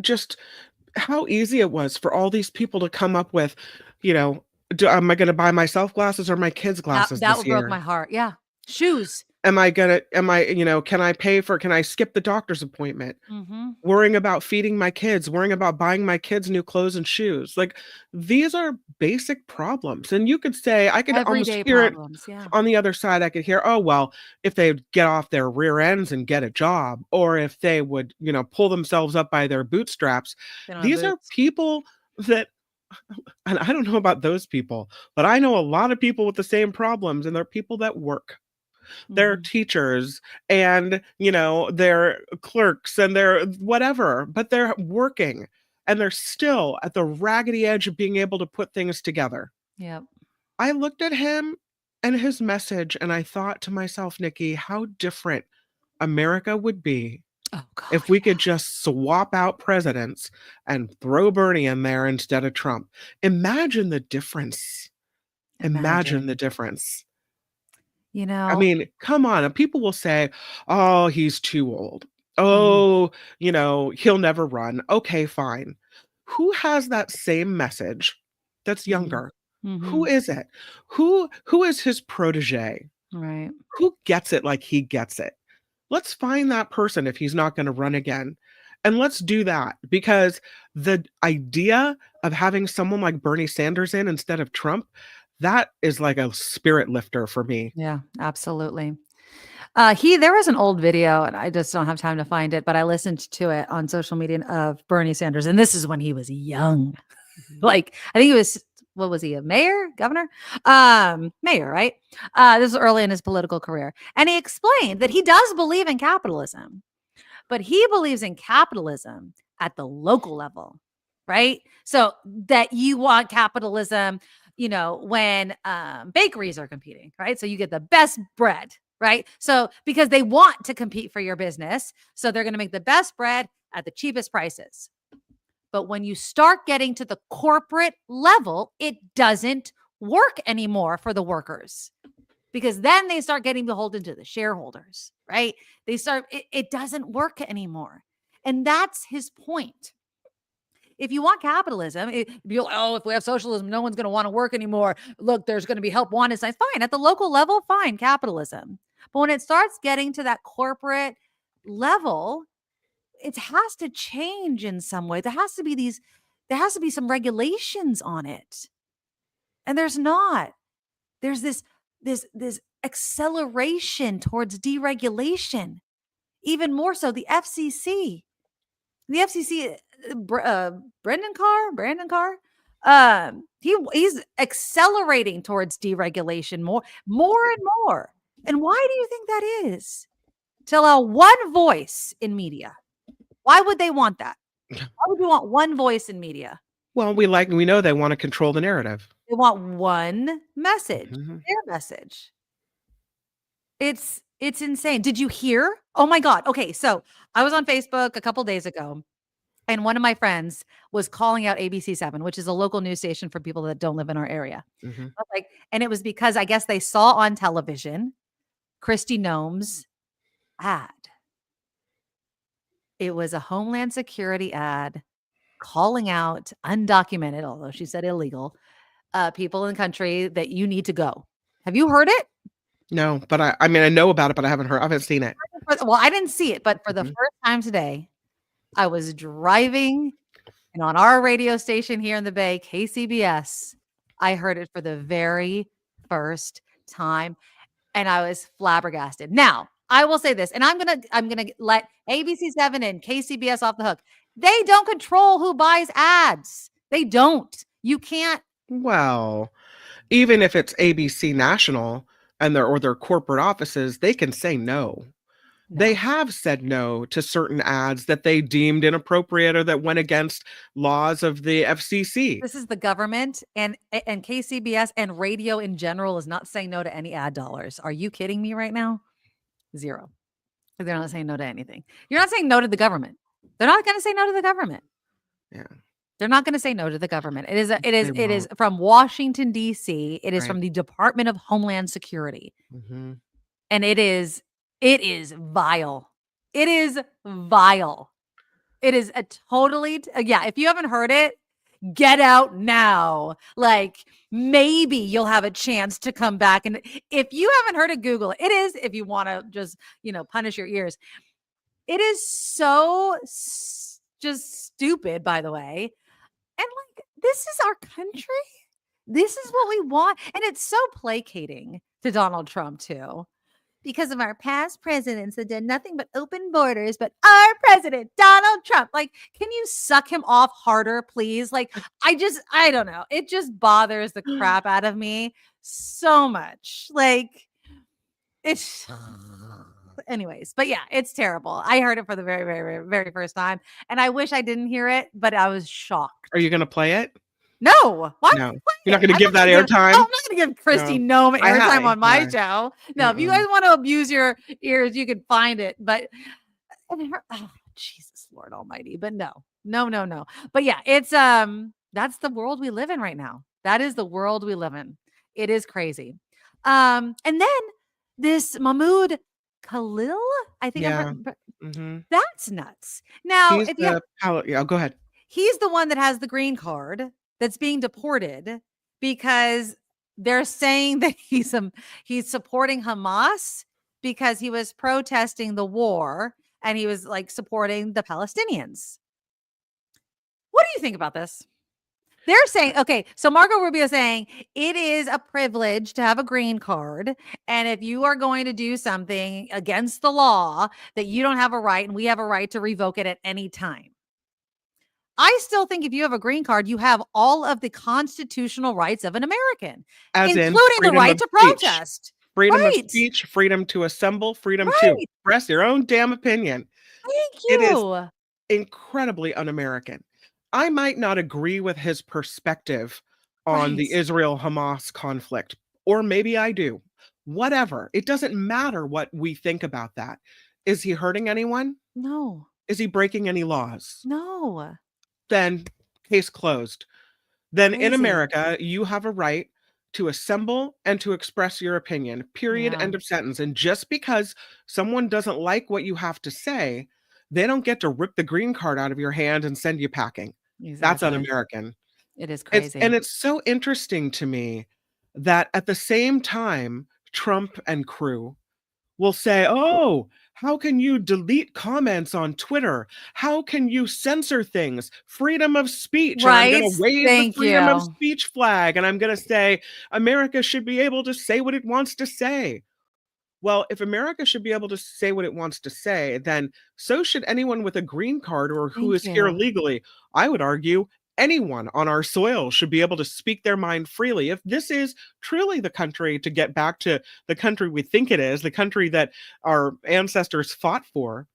Speaker 2: just how easy it was for all these people to come up with, am I going to buy myself glasses or my kids glasses
Speaker 1: That
Speaker 2: this
Speaker 1: broke
Speaker 2: year?
Speaker 1: my heart. Yeah. Shoes.
Speaker 2: Can I skip the doctor's appointment?
Speaker 1: Mm-hmm.
Speaker 2: Worrying about feeding my kids, worrying about buying my kids new clothes and shoes. Like, these are basic problems. And you could say, I could almost
Speaker 1: Everyday
Speaker 2: hear it
Speaker 1: problems. Yeah.
Speaker 2: on the other side. I could hear, oh, well, if they would get off their rear ends and get a job, or if they would, pull themselves up by their bootstraps.
Speaker 1: They don't have
Speaker 2: These are
Speaker 1: boots.
Speaker 2: people that, and I don't know about those people, but I know a lot of people with the same problems, and they're people that work. They're
Speaker 1: Mhm.
Speaker 2: teachers and, they're clerks and they're whatever, but they're working and they're still at the raggedy edge of being able to put things together.
Speaker 1: Yep.
Speaker 2: I looked at him and his message and I thought to myself, Nikki, how different America would be
Speaker 1: Oh God.
Speaker 2: if we could just swap out presidents and throw Bernie in there instead of Trump. Imagine the difference. Imagine the difference. I mean, come on. And people will say, oh, he's too old. Oh, he'll never run. Okay, fine. Who has that same message that's younger? Who is it? Who is his protege?
Speaker 1: Right.
Speaker 2: Who gets it like he gets it? Let's find that person if he's not going to run again. And let's do that, because the idea of having someone like Bernie Sanders in instead of Trump, that is like a spirit lifter for me.
Speaker 1: Yeah, absolutely. There was an old video, and I just don't have time to find it, but I listened to it on social media of Bernie Sanders, and this is when he was young. Like, I think he was, what was he, a mayor, governor? Mayor, right? This was early in his political career. And he explained that he does believe in capitalism, but he believes in capitalism at the local level, right? So that you want capitalism, when bakeries are competing, right? So you get the best bread, right? So because they want to compete for your business, so they're going to make the best bread at the cheapest prices. But when you start getting to the corporate level, it doesn't work anymore for the workers, because then they start getting beholden to the shareholders, right? It doesn't work anymore. And that's his point. If you want capitalism, if we have socialism, no one's going to want to work anymore. Look, there's going to be help wanted signs. Fine. At the local level, fine, capitalism. But when it starts getting to that corporate level, it has to change in some way. There has to be some regulations on it. And there's not. There's this acceleration towards deregulation. Even more so, the FCC. Brandon Carr, he's accelerating towards deregulation more and more. And why do you think that is? To allow one voice in media. Why would they want that? Why would you want one voice in media?
Speaker 2: Well, we know they want to control the narrative.
Speaker 1: They want one message, their message. It's insane. Did you hear? Oh my God. Okay, so I was on Facebook a couple days ago, and one of my friends was calling out ABC7, which is a local news station for people that don't live in our area. And it was because I guess they saw on television Kristi Noem's ad. It was a Homeland Security ad calling out undocumented, although she said illegal, people in the country that you need to go. Have you heard it?
Speaker 2: No, but I know about it, but I haven't seen it.
Speaker 1: Well, I didn't see it, but for the first time today, I was driving, and on our radio station here in the Bay, KCBS, I heard it for the very first time, and I was flabbergasted. Now, I will say this, and I'm gonna let ABC7 and KCBS off the hook. They don't control who buys ads. They don't. You can't.
Speaker 2: Well, even if it's ABC National and their corporate offices, they can say no. They have said no to certain ads that they deemed inappropriate or that went against laws of the FCC.
Speaker 1: This is the government, and KCBS and radio in general is not saying no to any ad dollars. Are you kidding me right now? Zero. Because they're not saying no to anything. You're not saying no to the government. They're not going to say no to the government.
Speaker 2: Yeah.
Speaker 1: They're not going to say no to the government. It is
Speaker 2: They
Speaker 1: is
Speaker 2: won't.
Speaker 1: from Washington, D.C. It is
Speaker 2: Right.
Speaker 1: from the Department of Homeland Security.
Speaker 2: Mhm.
Speaker 1: And it is vile. It is vile. It is a totally, yeah, if you haven't heard it, get out now. Like, maybe you'll have a chance to come back. And if you haven't heard it, Google it. It is, if you want to just, punish your ears. It is so just stupid, by the way. And like, this is our country. This is what we want. And it's so placating to Donald Trump, too. Because of our past presidents that did nothing but open borders, but our president, Donald Trump, like, can you suck him off harder, please? Like, I don't know. It just bothers the crap out of me so much. Like, it's, anyways, but yeah, it's terrible. I heard it for the very, very, very, very first time, and I wish I didn't hear it, but I was shocked.
Speaker 2: Are you going to play it?
Speaker 1: No, why?
Speaker 2: No. You're not going to give that airtime?
Speaker 1: I'm not going to give Christy Nome airtime on my show. No, if you guys want to abuse your ears, you can find it. But Jesus Lord Almighty. But no. But yeah, it's that's the world we live in right now. That is the world we live in. It is crazy. And then this Mahmoud Khalil, I think that's nuts. Now,
Speaker 2: go ahead.
Speaker 1: He's the one that has the green card that's being deported because they're saying that he's supporting Hamas because he was protesting the war and he was like supporting the Palestinians. What do you think about this? They're saying, okay, so Marco Rubio is saying it is a privilege to have a green card. And if you are going to do something against the law, that you don't have a right and we have a right to revoke it at any time. I still think if you have a green card, you have all of the constitutional rights of an American, including the right to protest.
Speaker 2: Freedom of speech, freedom to assemble, freedom to express your own damn opinion.
Speaker 1: Thank you.
Speaker 2: It is incredibly un-American. I might not agree with his perspective on the Israel-Hamas conflict, or maybe I do. Whatever. It doesn't matter what we think about that. Is he hurting anyone?
Speaker 1: No.
Speaker 2: Is he breaking any laws?
Speaker 1: No.
Speaker 2: Then case closed. Then in America, you have a right to assemble and to express your opinion, period, end of sentence. And just because someone doesn't like what you have to say, they don't get to rip the green card out of your hand and send you packing. Exactly. That's un-American.
Speaker 1: It is crazy.
Speaker 2: And it's so interesting to me that at the same time, Trump and crew will say, oh, how can you delete comments on Twitter? How can you censor things? Freedom of speech.
Speaker 1: Right.
Speaker 2: And I'm going to wave the freedom of speech flag. And I'm going to say, America should be able to say what it wants to say. Well, if America should be able to say what it wants to say, then so should anyone with a green card or who is here legally. I would argue anyone on our soil should be able to speak their mind freely. If this is truly the country to get back to the country we think it is, the country that our ancestors fought for,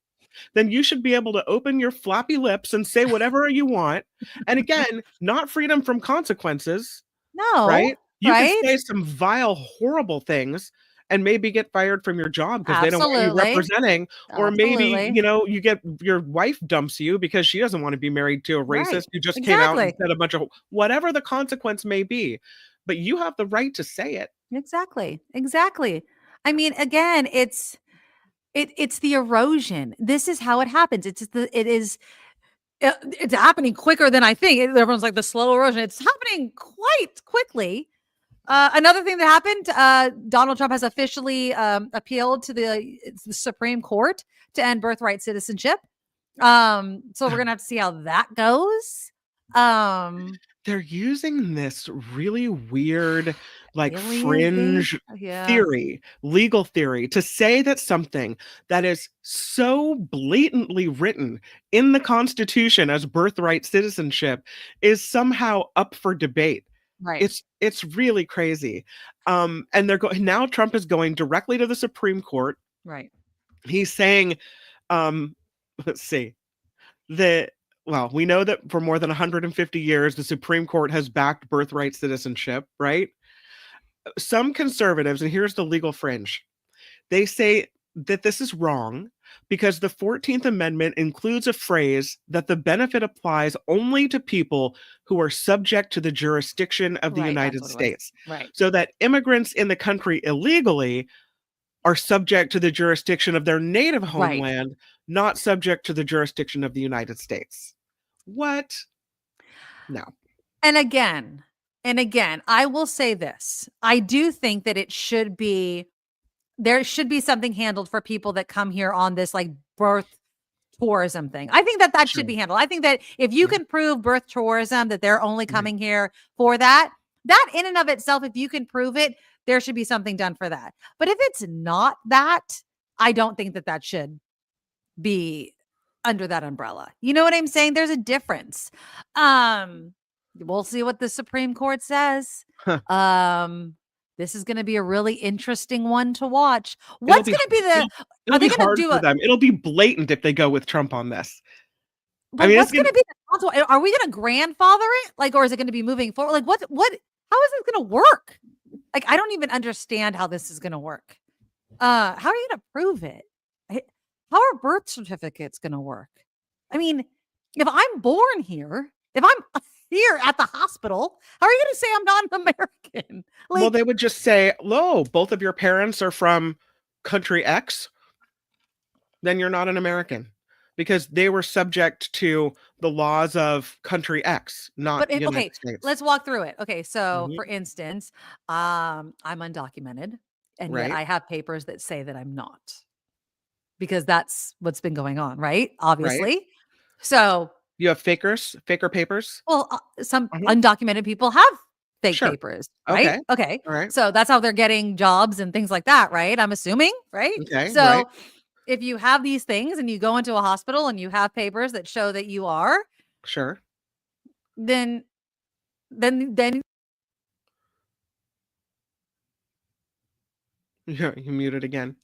Speaker 2: then you should be able to open your flappy lips and say whatever you want. And again, not freedom from consequences.
Speaker 1: No.
Speaker 2: Right? You can say some vile, horrible things and maybe get fired from your job because they don't want you representing, or maybe, you get your wife dumps you because she doesn't want to be married to a racist who just came out and said a bunch of whatever the consequence may be, but you have the right to say it.
Speaker 1: Exactly. I mean, again, it's the erosion. This is how it happens. It's happening quicker than I think. Everyone's like the slow erosion. It's happening quite quickly. Another thing that happened, Donald Trump has officially appealed to the Supreme Court to end birthright citizenship. So we're going to have to see how that goes.
Speaker 2: They're using this really weird, fringe theory, legal theory, to say that something that is so blatantly written in the Constitution as birthright citizenship is somehow up for debate.
Speaker 1: Right.
Speaker 2: It's really crazy. And now Trump is going directly to the Supreme Court.
Speaker 1: Right.
Speaker 2: He's saying, let's see, we know that for more than 150 years, the Supreme Court has backed birthright citizenship, right? Some conservatives, and here's the legal fringe, they say that this is wrong because the 14th Amendment includes a phrase that the benefit applies only to people who are subject to the jurisdiction of the
Speaker 1: Right, that's
Speaker 2: United
Speaker 1: what it was.
Speaker 2: States.
Speaker 1: Right.
Speaker 2: So that immigrants in the country illegally are subject to the jurisdiction of their native homeland, not subject to the jurisdiction of the United States. What? No.
Speaker 1: And again, I will say this. I do think that there should be something handled for people that come here on this like birth tourism thing. I think that should be handled. I think that if you can prove birth tourism, that they're only coming here for that in and of itself, if you can prove it, there should be something done for that. But if it's not that, I don't think that should be under that umbrella. You know what I'm saying? There's a difference. We'll see what the Supreme Court says. This is going to be a really interesting one to watch. What's going to be the?
Speaker 2: It'll be hard for them. It'll be blatant if they go with Trump on this.
Speaker 1: But what's going to be the? Are we going to grandfather it? Like, or is it going to be moving forward? Like, what? How is it going to work? Like, I don't even understand how this is going to work. How are you going to prove it? How are birth certificates going to work? I mean, if I'm born here, if I'm here at the hospital, how are you going to say I'm not an American? Like,
Speaker 2: well, they would just say, "Oh, both of your parents are from country X." Then you're not an American, because they were subject to the laws of country X, not the United States.
Speaker 1: Let's walk through it. Okay, so for instance, I'm undocumented, and yet I have papers that say that I'm not, because that's what's been going on, right? Obviously.
Speaker 2: Right.
Speaker 1: So
Speaker 2: you have faker papers?
Speaker 1: Well, some undocumented people have fake papers, right? Okay.
Speaker 2: All right.
Speaker 1: So that's how they're getting jobs and things like that, right? I'm assuming, right?
Speaker 2: Okay.
Speaker 1: So if you have these things and you go into a hospital and you have papers that show that you are,
Speaker 2: sure,
Speaker 1: then
Speaker 2: you muted again.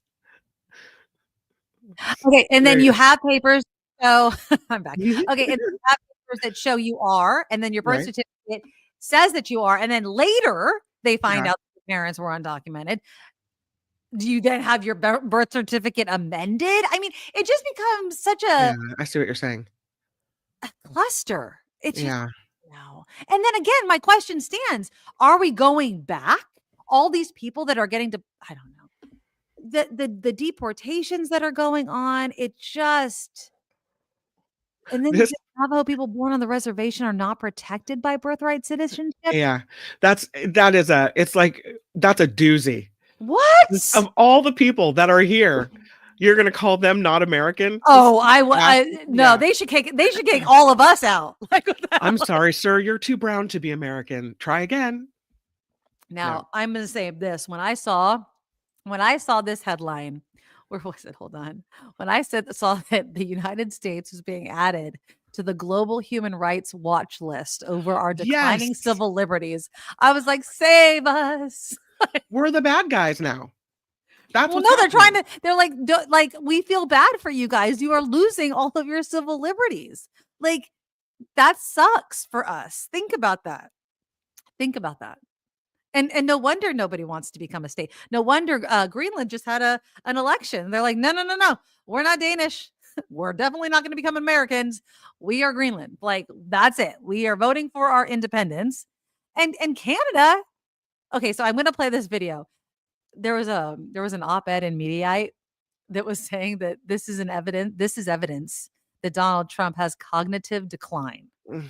Speaker 1: Okay, and then you have papers. So I'm back. Okay, and you have papers that show you are, and then your birth certificate says that you are, and then later they find out that your parents were undocumented. Do you then have your birth certificate amended? I mean, it just becomes such a
Speaker 2: I see what you're saying.
Speaker 1: A cluster. It's just,
Speaker 2: no.
Speaker 1: And then again, my question stands: are we going back? All these people that are getting to, I don't know, the deportations that are going on. It just, and then Navajo people born on the reservation are not protected by birthright citizenship.
Speaker 2: Yeah, that's a doozy.
Speaker 1: What?
Speaker 2: Of all the people that are here, you're going to call them not American?
Speaker 1: Oh, no, they should kick all of us out. Like,
Speaker 2: I'm sorry, sir, you're too brown to be American. Try again.
Speaker 1: Now, I'm going to say this. When I saw this headline, where was it? Hold on. When I saw that the United States was being added to the global human rights watch list over our declining civil liberties, I was like, save us.
Speaker 2: We're the bad guys now. That's
Speaker 1: they're like, we feel bad for you guys. You are losing all of your civil liberties. Like, that sucks for us. Think about that. And no wonder nobody wants to become a state. No wonder Greenland just had an election. They're like, no, we're not Danish. We're definitely not going to become Americans. We are Greenland. Like, that's it. We are voting for our independence. And Canada. Okay, so I'm going to play this video. There was an op-ed in Mediaite that was saying that this is evidence that Donald Trump has cognitive decline.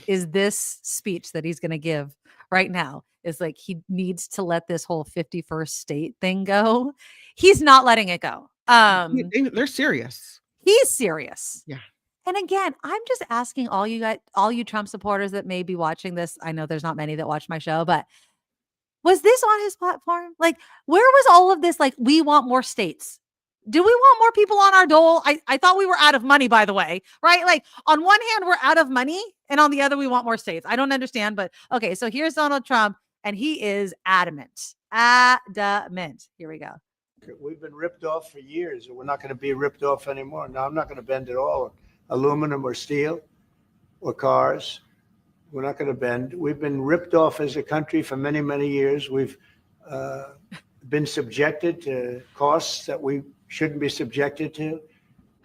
Speaker 1: Is this speech that he's going to give right now is like, he needs to let this whole 51st state thing go. He's not letting it go.
Speaker 2: They're serious.
Speaker 1: He's serious.
Speaker 2: Yeah.
Speaker 1: And again, I'm just asking all you Trump supporters that may be watching this. I know there's not many that watch my show, but was this on his platform? Like, where was all of this? Like, we want more states. Do we want more people on our dole? I thought we were out of money, by the way, right? Like, on one hand, we're out of money, and on the other, we want more states. I don't understand, but okay. So here's Donald Trump, and he is adamant. Here we go.
Speaker 6: We've been ripped off for years, and we're not going to be ripped off anymore. Now, I'm not going to bend at all. Aluminum or steel or cars. We're not going to bend. We've been ripped off as a country for many, many years. We've been subjected to costs that we shouldn't be subjected to.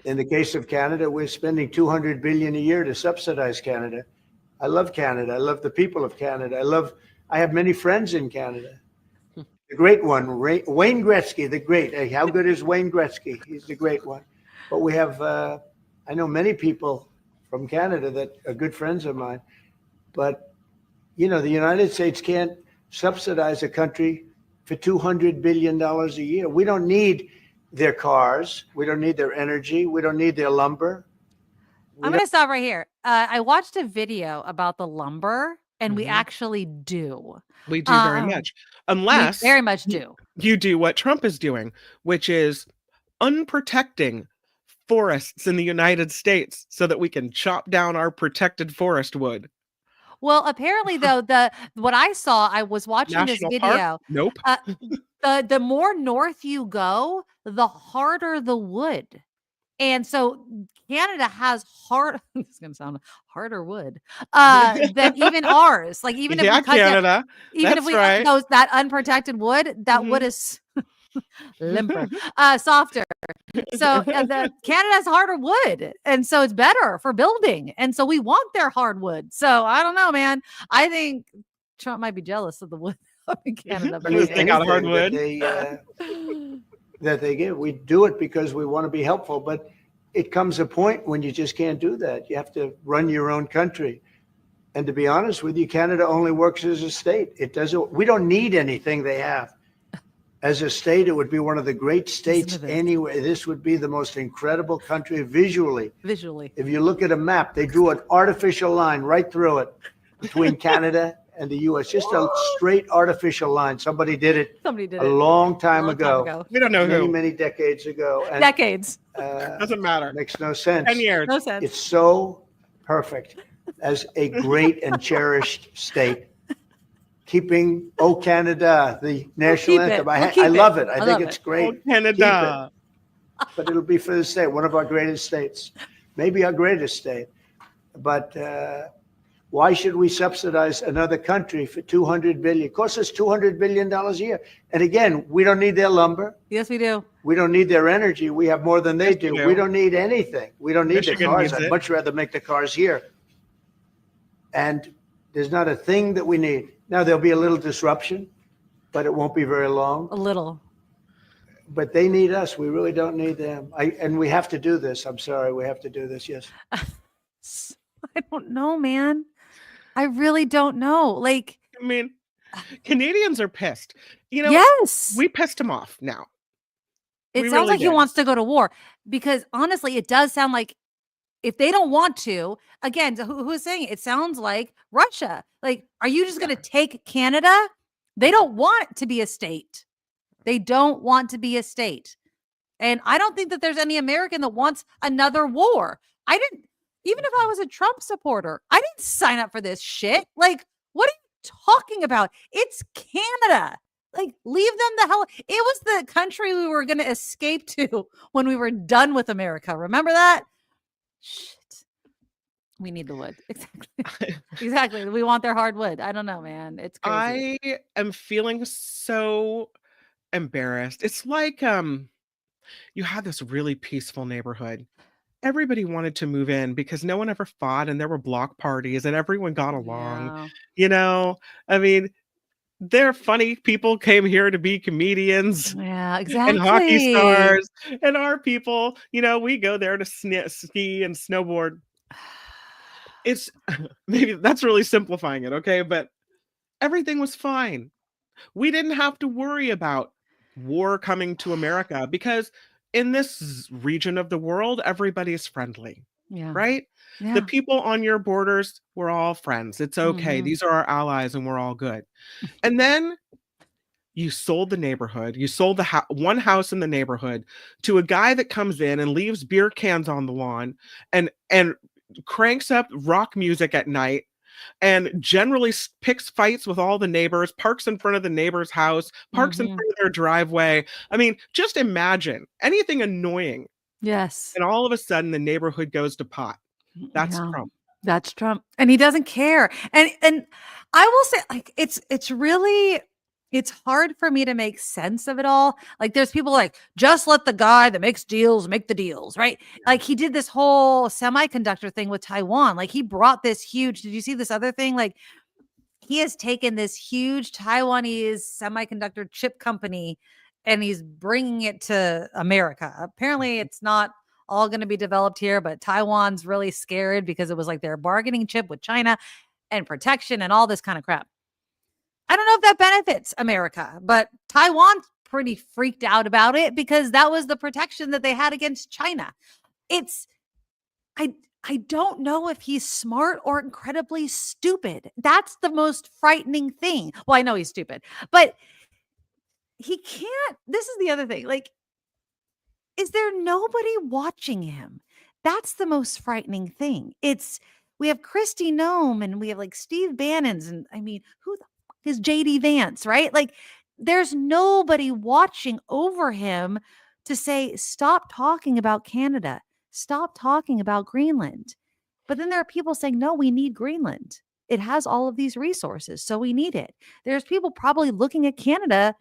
Speaker 6: In the case of Canada, we're spending $200 billion a year to subsidize Canada. I love Canada. I love the people of Canada. I have many friends in Canada. The great one, Wayne Gretzky, the great. Hey, how good is Wayne Gretzky? He's the great one. But we have, I know many people from Canada that are good friends of mine. But, you know, the United States can't subsidize a country for $200 billion a year. We don't need their cars. We don't need their energy. We don't need their lumber.
Speaker 1: I'm going to stop right here. I watched a video about the lumber, and we actually do.
Speaker 2: We do very much. Unless
Speaker 1: we very much do.
Speaker 2: You do what Trump is doing, which is unprotecting forests in the United States so that we can chop down our protected forest wood.
Speaker 1: Well, apparently, though, what I saw, I was watching
Speaker 2: National
Speaker 1: this
Speaker 2: Park?
Speaker 1: video.
Speaker 2: Nope.
Speaker 1: The more north you go, the harder the wood. And so Canada has it's going to sound harder wood than even ours. Like even if we cut
Speaker 2: Canada,
Speaker 1: even if we
Speaker 2: right.
Speaker 1: that unprotected wood, that wood is limper, softer. So Canada has harder wood, and so it's better for building. And so we want their hardwood. So I don't know, man. I think Trump might be jealous of the wood up in Canada.
Speaker 2: They got hardwood.
Speaker 6: That they give. We do it because we want to be helpful, but it comes a point when you just can't do that. You have to run your own country. And to be honest with you, Canada only works as a state. We don't need anything they have. As a state, it would be one of the great states anyway. This would be the most incredible country visually. If you look at a map, they drew an artificial line right through it between Canada and the U.S. Just a straight artificial line. Somebody did it a long time ago.
Speaker 2: We don't know who.
Speaker 6: Many decades ago. And,
Speaker 1: decades.
Speaker 2: Doesn't matter.
Speaker 6: Makes no sense.
Speaker 2: 10 years.
Speaker 1: No sense.
Speaker 6: It's so perfect as a great and cherished state. Keeping "O Canada," the national anthem. I love it. I think it's great.
Speaker 2: Oh, Canada.
Speaker 6: But it'll be for the state, one of our greatest states, maybe our greatest state. But why should we subsidize another country for $200 billion? It costs us $200 billion a year. And again, we don't need their lumber.
Speaker 1: Yes, we do.
Speaker 6: We don't need their energy. We have more than they do. We don't need anything. We don't need the cars. I'd much rather make the cars here. And there's not a thing that we need. Now, there'll be a little disruption, but it won't be very long.
Speaker 1: A little.
Speaker 6: But they need us. We really don't need them. And we have to do this. I'm sorry. We have to do this. Yes.
Speaker 1: I don't know, man. I really don't know. Like,
Speaker 2: I mean, Canadians are pissed. You know,
Speaker 1: yes,
Speaker 2: we pissed him off now.
Speaker 1: It sounds like he wants to go to war because honestly, it does sound like if they don't want to, again, who's saying it? It sounds like Russia. Like, are you just going to take Canada? They don't want to be a state. They don't want to be a state. And I don't think that there's any American that wants another war. Even if I was a Trump supporter, I didn't sign up for this shit. Like, what are you talking about? It's Canada. Like, leave them the hell. It was the country we were going to escape to when we were done with America. Remember that? Shit. We need the wood. Exactly. Exactly. We want their hardwood. I don't know, man. It's crazy.
Speaker 2: I am feeling so embarrassed. It's like you had this really peaceful neighborhood. Everybody wanted to move in because no one ever fought and there were block parties and everyone got along.
Speaker 1: Yeah.
Speaker 2: You know, I mean, they're funny people came here to be comedians.
Speaker 1: Yeah, exactly.
Speaker 2: And hockey stars. And our people, you know, we go there to ski and snowboard. It's maybe that's really simplifying it, okay? But everything was fine. We didn't have to worry about war coming to America because in this region of the world, everybody's friendly.
Speaker 1: Yeah.
Speaker 2: Right?
Speaker 1: Yeah.
Speaker 2: The people on your borders, we're all friends. It's okay. These are our allies and we're all good. And then you sold the neighborhood. You sold the one house in the neighborhood to a guy that comes in and leaves beer cans on the lawn and cranks up rock music at night and generally picks fights with all the neighbors, parks in front of the neighbor's house, parks in front of their driveway. I mean, just imagine anything annoying.
Speaker 1: Yes.
Speaker 2: And all of a sudden the neighborhood goes to pot. That's Trump.
Speaker 1: That's Trump. And he doesn't care. And I will say, like, it's really, it's hard for me to make sense of it all. Like there's people like, just let the guy that makes deals make the deals, right? Like he did this whole semiconductor thing with Taiwan. Like he brought this huge, did you see this other thing? Like he has taken this huge Taiwanese semiconductor chip company and he's bringing it to America. Apparently it's not all going to be developed here, but Taiwan's really scared because it was like their bargaining chip with China and protection and all this kind of crap. I don't know if that benefits America, but Taiwan's pretty freaked out about it because that was the protection that they had against China. I don't know if he's smart or incredibly stupid. That's the most frightening thing. Well, I know he's stupid, but he can't. This is the other thing. Like, is there nobody watching him? That's the most frightening thing. We have Kristi Noem and we have like Steve Bannon's, and I mean, who the is JD Vance, right? Like there's nobody watching over him to say, stop talking about Canada, stop talking about Greenland. But then there are people saying, no, we need Greenland. It has all of these resources, so we need it. There's people probably looking at Canada,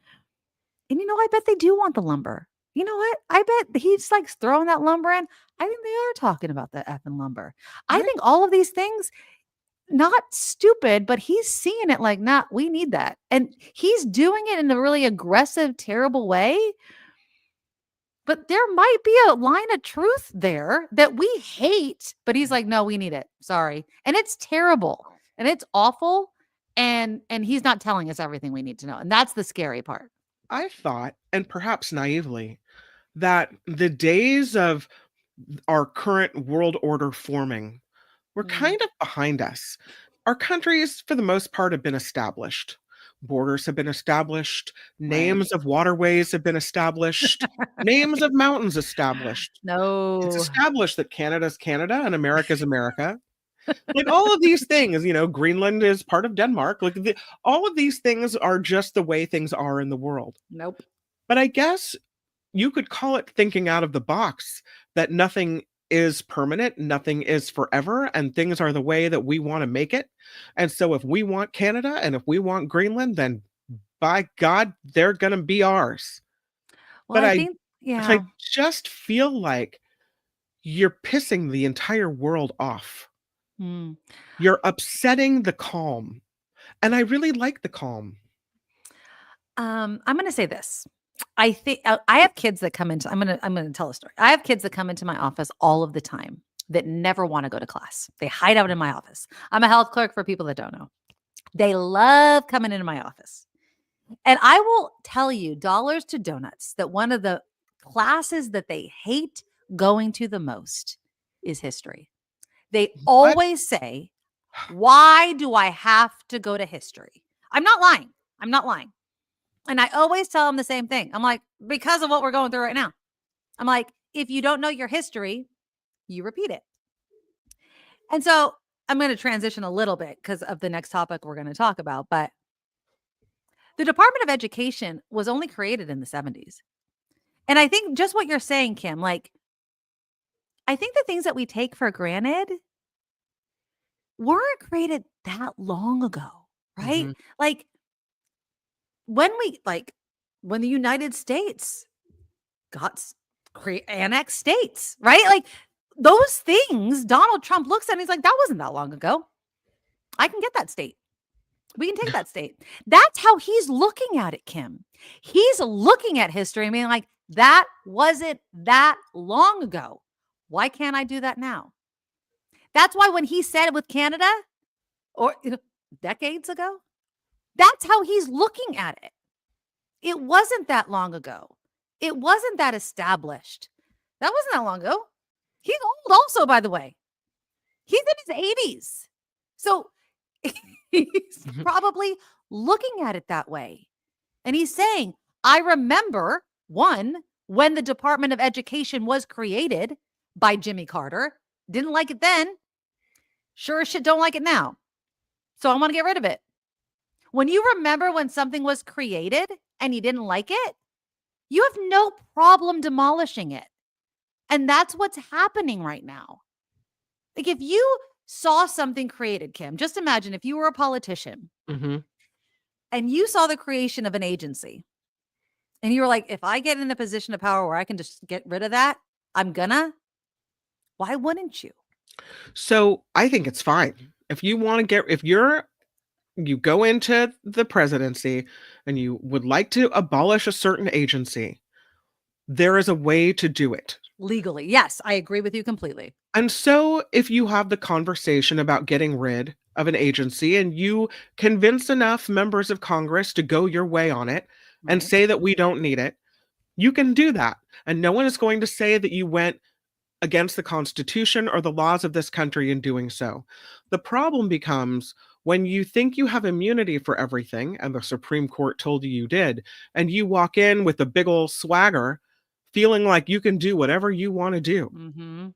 Speaker 1: and I bet they do want the lumber. You know what? I bet he's like throwing that lumber in. I think they are talking about the effing lumber. I think all of these things, not stupid, but he's seeing it like, nah, we need that. And he's doing it in a really aggressive, terrible way. But there might be a line of truth there that we hate, but he's like, no, we need it. Sorry. And it's terrible and it's awful. And he's not telling us everything we need to know. And that's the scary part.
Speaker 2: I thought, and perhaps naively, that the days of our current world order forming were kind of behind us. Our countries, for the most part, have been established. Borders have been established. Names of waterways have been established. Names of mountains established.
Speaker 1: No.
Speaker 2: It's established that Canada's Canada and America's America. Like all of these things, Greenland is part of Denmark. Like all of these things are just the way things are in the world.
Speaker 1: Nope.
Speaker 2: But I guess you could call it thinking out of the box, that nothing is permanent, nothing is forever, and things are the way that we want to make it. And so if we want Canada and if we want Greenland, then by God, they're going to be ours.
Speaker 1: Well,
Speaker 2: But
Speaker 1: I think,
Speaker 2: I just feel like you're pissing the entire world off. You're upsetting the calm. And I really like the calm.
Speaker 1: I'm going to say this. I think I have kids that come into, I'm going to tell a story. I have kids that come into my office all of the time that never want to go to class. They hide out in my office. I'm a health clerk for people that don't know. They love coming into my office. And I will tell you, dollars to donuts, that one of the classes that they hate going to the most is history. They always say, why do I have to go to history? I'm not lying. And I always tell them the same thing. I'm like, because of what we're going through right now. I'm like, if you don't know your history, you repeat it. And so I'm going to transition a little bit because of the next topic we're going to talk about. But the Department of Education was only created in the 70s. And I think just what you're saying, Kim, like, I think the things that we take for granted weren't created that long ago, right? Like, when the United States got annexed states, right? Like those things, Donald Trump looks at and he's like, that wasn't that long ago. I can get that state. We can take that state. That's how he's looking at it, Kim. He's looking at history and being like, that wasn't that long ago. Why can't I do that now? That's why when he said it with Canada or decades ago, that's how he's looking at it. It wasn't that long ago. It wasn't that established. That wasn't that long ago. He's old also, by the way. He's in his 80s. So he's probably looking at it that way. And he's saying, I remember, one, when the Department of Education was created by Jimmy Carter. Didn't like it then. Sure as shit don't like it now. So I want to get rid of it. When you remember when something was created and you didn't like it, you have no problem demolishing it. And that's what's happening right now. Like if you saw something created, Kim, just imagine if you were a politician and you saw the creation of an agency, and you were like, if I get in a position of power where I can just get rid of that, I'm gonna. Why wouldn't you?
Speaker 2: So I think it's fine. If you want to if you go into the presidency and you would like to abolish a certain agency, there is a way to do it.
Speaker 1: Legally. Yes, I agree with you completely.
Speaker 2: And so if you have the conversation about getting rid of an agency and you convince enough members of Congress to go your way on it and
Speaker 1: Right.
Speaker 2: say that we don't need it, you can do that. And no one is going to say that you went against the Constitution or the laws of this country in doing so. The problem becomes when you think you have immunity for everything, and the Supreme Court told you did, and you walk in with a big old swagger, feeling like you can do whatever you want to do.
Speaker 1: Mm-hmm.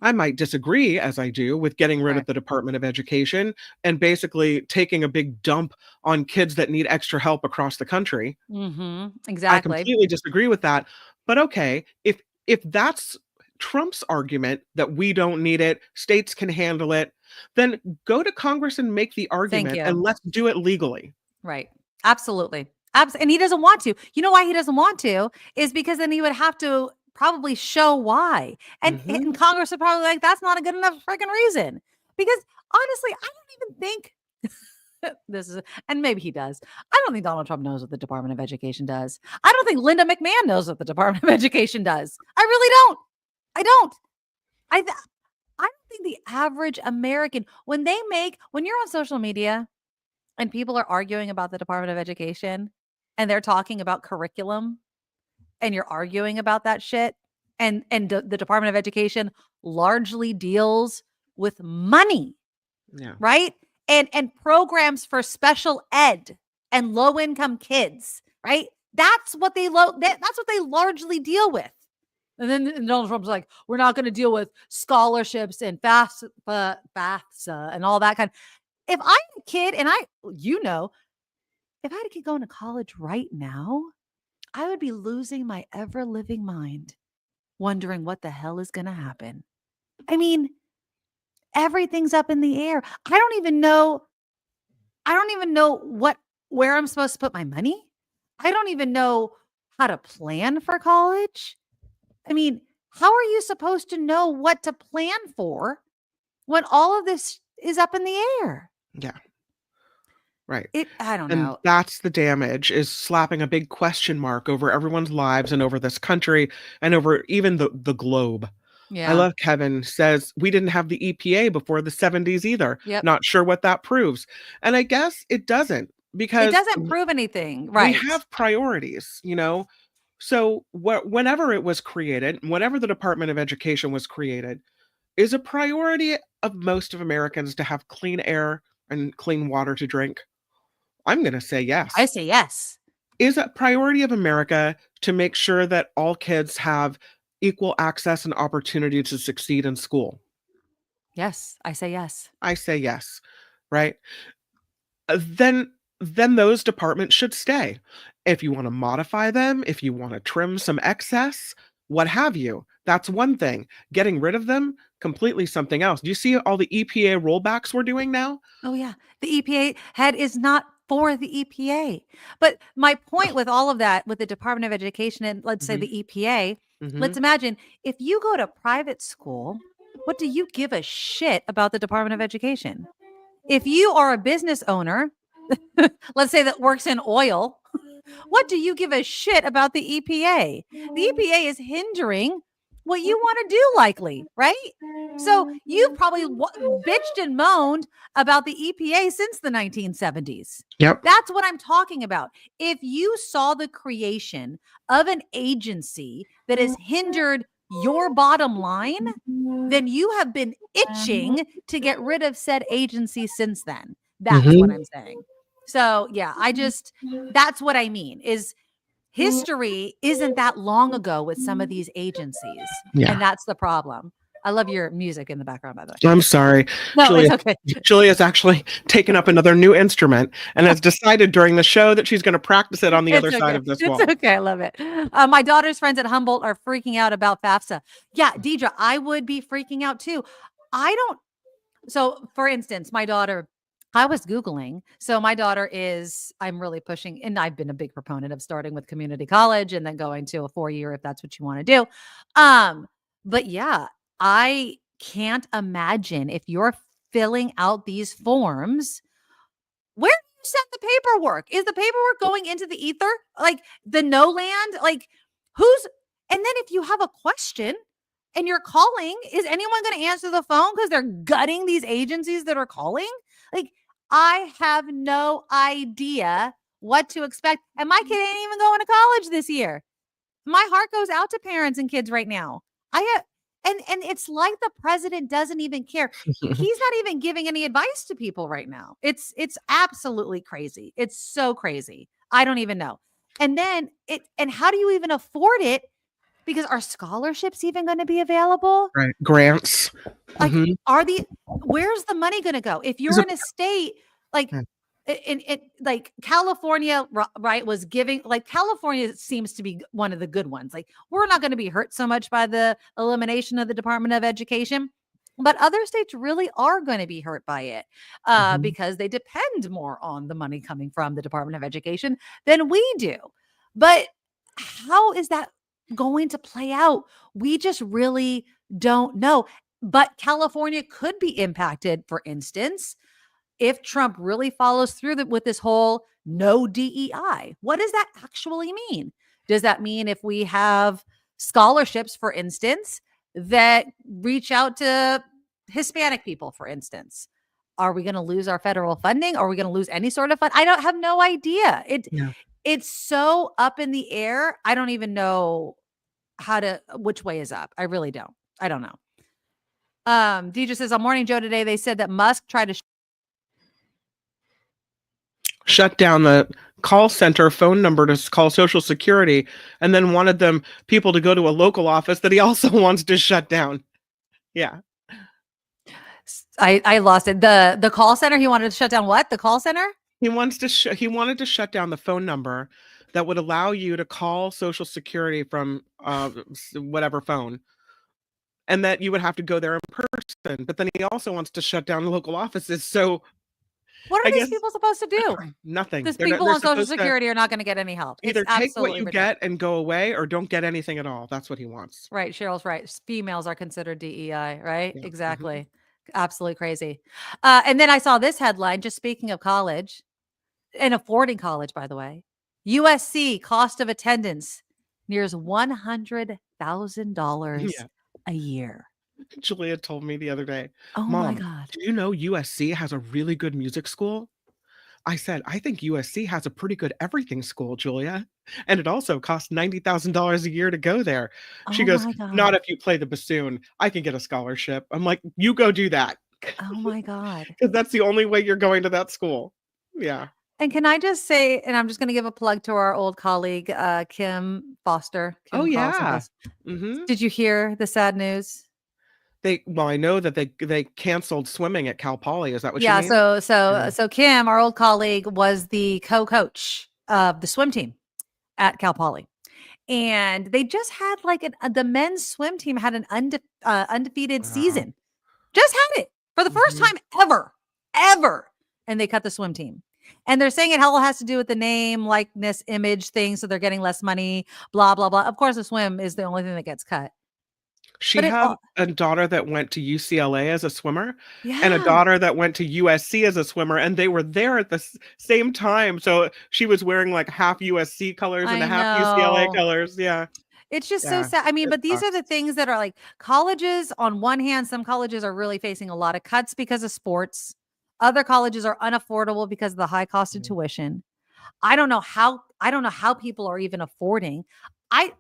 Speaker 2: I might disagree, as I do, with getting rid
Speaker 1: Right.
Speaker 2: of the Department of Education and basically taking a big dump on kids that need extra help across the country.
Speaker 1: Mm-hmm.
Speaker 2: I
Speaker 1: Exactly.
Speaker 2: completely disagree with that. But okay, if that's Trump's argument that we don't need it, states can handle it, then go to Congress and make the argument
Speaker 1: you.
Speaker 2: and let's do it legally.
Speaker 1: Right. Absolutely. And he doesn't want to. You know why he doesn't want to? Is because then he would have to probably show why. And,
Speaker 2: Mhm.
Speaker 1: and Congress would probably like, that's not a good enough freaking reason. Because honestly, I don't even think this is, and maybe he does. I don't think Donald Trump knows what the Department of Education does. I don't think Linda McMahon knows what the Department of Education does. I really don't. I don't. I don't think the average American, when you're on social media and people are arguing about the Department of Education and they're talking about curriculum and you're arguing about that shit, and the Department of Education largely deals with money,
Speaker 2: Yeah.
Speaker 1: right? And programs for special ed and low income kids, right? That's what they that's what they largely deal with. And then Donald Trump's like, we're not going to deal with scholarships and FAFSA and all that kind. If I'm a kid and if I had a kid going to college right now, I would be losing my ever living mind, wondering what the hell is going to happen. I mean, everything's up in the air. I don't even know where I'm supposed to put my money. I don't even know how to plan for college. I mean, how are you supposed to know what to plan for when all of this is up in the air?
Speaker 2: Yeah. Right.
Speaker 1: I don't
Speaker 2: And
Speaker 1: know.
Speaker 2: that's the damage, is slapping a big question mark over everyone's lives and over this country and over even the globe.
Speaker 1: Yeah.
Speaker 2: I love Kevin says we didn't have the EPA before the 70s either.
Speaker 1: Yep.
Speaker 2: Not sure what that proves. And I guess it doesn't, because
Speaker 1: It doesn't prove anything.
Speaker 2: we
Speaker 1: Right.
Speaker 2: have priorities, So whenever it was created, whenever the Department of Education was created, is a priority of most of Americans to have clean air and clean water to drink? I'm going to say yes.
Speaker 1: I say yes.
Speaker 2: Is a priority of America to make sure that all kids have equal access and opportunity to succeed in school?
Speaker 1: Yes. I say yes.
Speaker 2: I say yes, right? Then those departments should stay. If you want to modify them, if you want to trim some excess, what have you, that's one thing. Getting rid of them, completely something else. Do you see all the EPA rollbacks we're doing now?
Speaker 1: Oh, yeah. The EPA head is not for the EPA. But my point with all of that, with the Department of Education and let's say the EPA, let's imagine if you go to private school, what do you give a shit about the Department of Education? If you are a business owner, let's say that works in oil, what do you give a shit about the EPA? The EPA is hindering what you want to do, likely, right? So you've probably bitched and moaned about the EPA since the 1970s.
Speaker 2: Yep.
Speaker 1: That's what I'm talking about. If you saw the creation of an agency that has hindered your bottom line, then you have been itching to get rid of said agency since then. That's what I'm saying. So yeah, that's what I mean, is history isn't that long ago with some of these agencies.
Speaker 2: Yeah.
Speaker 1: And that's the problem. I love your music in the background, by the way.
Speaker 2: I'm sorry.
Speaker 1: No,
Speaker 2: Julia,
Speaker 1: it's okay.
Speaker 2: Julia's actually taken up another new instrument and has decided during the show that she's going to practice it on the other side of this wall.
Speaker 1: It's okay. I love it. My daughter's friends at Humboldt are freaking out about FAFSA. Yeah, Deidre, I would be freaking out too. So for instance, my daughter, I was Googling. So my daughter I'm really pushing, and I've been a big proponent of starting with community college and then going to a 4-year if that's what you want to do. But yeah, I can't imagine if you're filling out these forms, where do you send the paperwork? Is the paperwork going into the ether? Like the no land? Like and then if you have a question and you're calling, is anyone going to answer the phone because they're gutting these agencies that are calling? Like, I have no idea what to expect. And my kid ain't even going to college this year. My heart goes out to parents and kids right now. And it's like the president doesn't even care. He's not even giving any advice to people right now. It's absolutely crazy. It's so crazy. I don't even know. And then and how do you even afford it? Because are scholarships even going to be available?
Speaker 2: Right. Grants.
Speaker 1: Like, where's the money going to go? If you're in a state like like California, right, was giving, like California seems to be one of the good ones. Like, we're not going to be hurt so much by the elimination of the Department of Education, but other states really are going to be hurt by it because they depend more on the money coming from the Department of Education than we do. But how is that going to play out? We just really don't know. But California could be impacted, for instance, if Trump really follows through with this whole no DEI. What does that actually mean? Does that mean if we have scholarships, for instance, that reach out to Hispanic people, for instance, are we going to lose our federal funding? Are we going to lose any sort of fund? I don't have no idea. It's so up in the air. I don't even know which way is up. I really don't. I don't know. Deidre says on Morning Joe today, they said that Musk tried to
Speaker 2: shut down the call center phone number to call Social Security, and then wanted people to go to a local office that he also wants to shut down. Yeah.
Speaker 1: I lost it. The call center, he wanted to shut down what? The call center?
Speaker 2: He wanted to shut down the phone number that would allow you to call Social Security from whatever phone, and that you would have to go there in person. But then he also wants to shut down local offices. So
Speaker 1: what are these people supposed to do?
Speaker 2: Nothing.
Speaker 1: These people on Social Security are not going to get any help.
Speaker 2: Either take what you get and go away, or don't get anything at all. That's what he wants.
Speaker 1: Right. Cheryl's right. Females are considered DEI, right?
Speaker 2: Yeah.
Speaker 1: Exactly. Mm-hmm. Absolutely crazy. And then I saw this headline, just speaking of college and affording college, by the way. USC cost of attendance nears $100,000 a year.
Speaker 2: Julia told me the other day,
Speaker 1: oh
Speaker 2: Mom,
Speaker 1: my God,
Speaker 2: do you know USC has a really good music school? I said, I think USC has a pretty good everything school, Julia. And it also costs $90,000 a year to go there. She goes, not if you play the bassoon. I can get a scholarship. I'm like, you go do that.
Speaker 1: Oh my God.
Speaker 2: Because that's the only way you're going to that school. Yeah.
Speaker 1: And can I just say, and I'm just going to give a plug to our old colleague, Kim Foster. Kim
Speaker 2: yeah.
Speaker 1: Did you hear the sad news?
Speaker 2: I know that they canceled swimming at Cal Poly. Is that what you mean?
Speaker 1: So Kim, our old colleague, was the co-coach of the swim team at Cal Poly. And they just had the men's swim team had an undefeated season. Just had it for the first time ever. And they cut the swim team. And they're saying it all has to do with the name, likeness, image thing. So they're getting less money, blah, blah, blah. Of course, the swim is the only thing that gets cut.
Speaker 2: She had a daughter that went to UCLA as a swimmer and a daughter that went to USC as a swimmer, and they were there at the same time. So she was wearing like half USC colors and half UCLA colors. Yeah.
Speaker 1: It's just so sad. I mean, but these are the things that are like colleges. On one hand, some colleges are really facing a lot of cuts because of sports. Other colleges are unaffordable because of the high cost of tuition. I don't know how people are even affording. I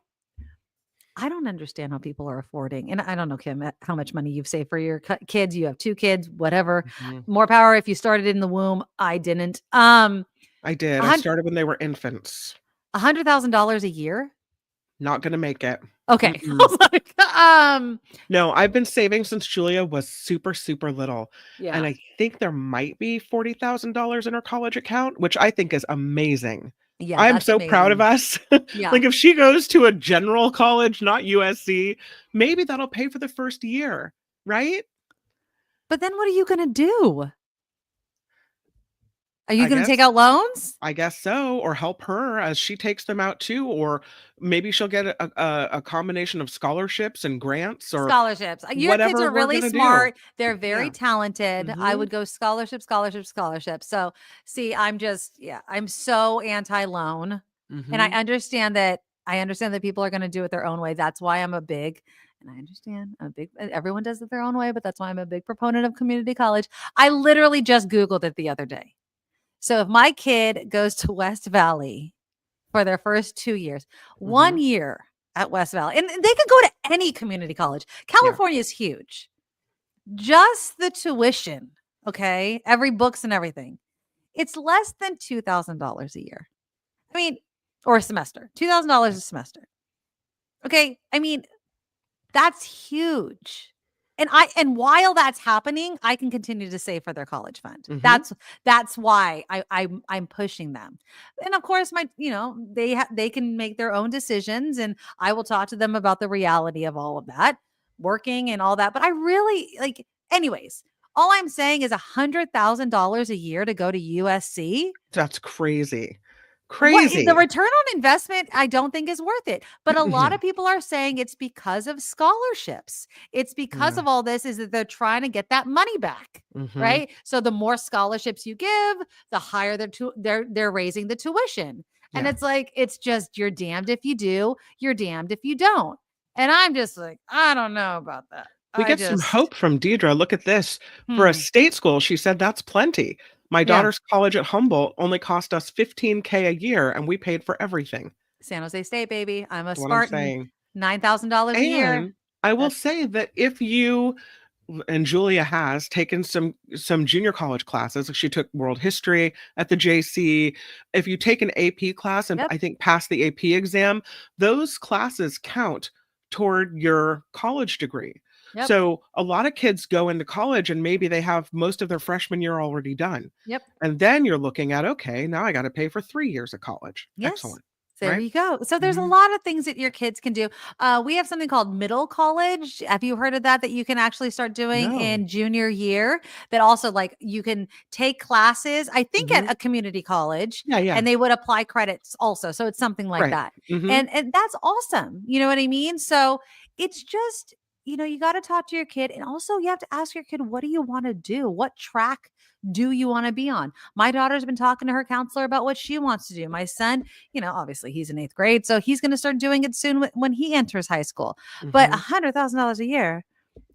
Speaker 1: don't understand how people are affording. And I don't know, Kim, how much money you've saved for your kids. You have 2 kids, whatever. More power if you started in the womb. I didn't.
Speaker 2: I did. I started when they were infants.
Speaker 1: $100,000 a year?
Speaker 2: Not going to make it.
Speaker 1: Okay.
Speaker 2: No, I've been saving since Julia was super, super little.
Speaker 1: Yeah.
Speaker 2: And I think there might be $40,000 in her college account, which I think is amazing.
Speaker 1: Yeah,
Speaker 2: I'm so proud of us.
Speaker 1: Yeah.
Speaker 2: Like if she goes to a general college, not USC, maybe that'll pay for the first year, right?
Speaker 1: But then what are you going to do? Are you
Speaker 2: I
Speaker 1: going to take
Speaker 2: guess
Speaker 1: out loans?
Speaker 2: I guess so, or help her as she takes them out too, or maybe she'll get a combination of scholarships and grants or
Speaker 1: Scholarships. Your kids
Speaker 2: whatever
Speaker 1: are
Speaker 2: we're
Speaker 1: really
Speaker 2: gonna do.
Speaker 1: smart. They're very
Speaker 2: Yeah.
Speaker 1: talented. I
Speaker 2: Mhm.
Speaker 1: would go scholarship, scholarship, scholarship. So, see, I'm so anti-loan. And I
Speaker 2: Mhm.
Speaker 1: understand that people are going to do it their own way. That's why and I understand everyone does it their own way, but that's why I'm a big proponent of community college. I literally just Googled it the other day. So if my kid goes to West Valley for their first 2 years, 1
Speaker 2: Mhm.
Speaker 1: year at West Valley, and they could go to any community college.
Speaker 2: Yeah.
Speaker 1: California is huge. Just the tuition, okay, every books and everything, it's less than $2,000 a year. I mean, or a semester, $2,000 a semester. Okay. I mean, that's huge. And while that's happening, I can continue to save for their college fund.
Speaker 2: Mhm.
Speaker 1: That's why I'm pushing them. And of course, they can make their own decisions, and I will talk to them about the reality of all of that, working and all that. But I really like, anyways. All I'm saying is $100,000 a year to go to USC.
Speaker 2: That's crazy.
Speaker 1: What the
Speaker 2: Crazy.
Speaker 1: return on investment, I don't think is worth it. But a lot of people are saying it's because of scholarships. It's because
Speaker 2: Yeah.
Speaker 1: of all this is that they're trying to get that money back,
Speaker 2: Mhm.
Speaker 1: right? So the more scholarships you give, the higher they're raising the tuition. And
Speaker 2: Yeah.
Speaker 1: it's like it's just you're damned if you do, you're damned if you don't. And I'm just like, I don't know about that.
Speaker 2: We
Speaker 1: I
Speaker 2: get some
Speaker 1: just
Speaker 2: hope from Deidre. Look at this. For a
Speaker 1: hmm.
Speaker 2: state school, she said that's plenty. My
Speaker 1: Yeah.
Speaker 2: daughter's college at Humboldt only cost us $15K a year, and we paid for everything.
Speaker 1: San Jose State, baby. I'm a
Speaker 2: That's what I'm
Speaker 1: Spartan.
Speaker 2: saying.
Speaker 1: $9,000 a year.
Speaker 2: And I will
Speaker 1: That's
Speaker 2: say that if you and Julia has taken some junior college classes. She took world history at the JC. If you take an AP class and
Speaker 1: yep.
Speaker 2: I think pass the AP exam, those classes count toward your college degree.
Speaker 1: Yep.
Speaker 2: So a lot of kids go into college and maybe they have most of their freshman year already done.
Speaker 1: Yep.
Speaker 2: And then you're looking at, okay, now I got to pay for 3 years of college.
Speaker 1: Yes.
Speaker 2: Excellent.
Speaker 1: There
Speaker 2: Right?
Speaker 1: you go. So there's a
Speaker 2: Mhm.
Speaker 1: lot of things that your kids can do. We have something called middle college. Have you heard of that? That you can actually start doing
Speaker 2: No.
Speaker 1: in junior year. That also like you can take classes. I think
Speaker 2: Mhm.
Speaker 1: at a community college,
Speaker 2: Yeah, yeah.
Speaker 1: and they would apply credits also. So it's something like
Speaker 2: Right.
Speaker 1: that,
Speaker 2: Mhm.
Speaker 1: and that's awesome. You know what I mean? So it's just you got to talk to your kid, and also you have to ask your kid, what do you want to do? What track do you want to be on? My daughter's been talking to her counselor about what she wants to do. My son, obviously he's in 8th grade, so he's going to start doing it soon when he enters high school. But
Speaker 2: Mhm.
Speaker 1: $100,000 a year,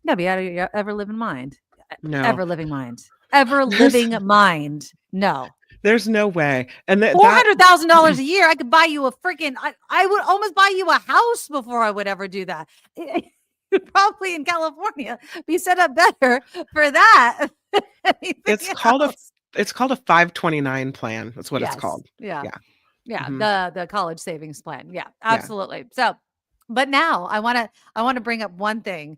Speaker 1: no, be out of your ever living mind.
Speaker 2: No.
Speaker 1: Ever living mind. Ever
Speaker 2: There's
Speaker 1: living mind. No.
Speaker 2: there's no way. And that
Speaker 1: $400,000 a year, I could buy you a freaking. I would almost buy you a house before I would ever do that. Probably in California be set up better for that.
Speaker 2: it's
Speaker 1: Anything
Speaker 2: called a
Speaker 1: else.
Speaker 2: it's called a 529 plan. That's what it's
Speaker 1: Yes.
Speaker 2: called.
Speaker 1: Yeah.
Speaker 2: Yeah.
Speaker 1: Yeah.
Speaker 2: Mhm.
Speaker 1: The college savings plan. Yeah,
Speaker 2: Yeah.
Speaker 1: absolutely. So, but now I want to bring up one thing.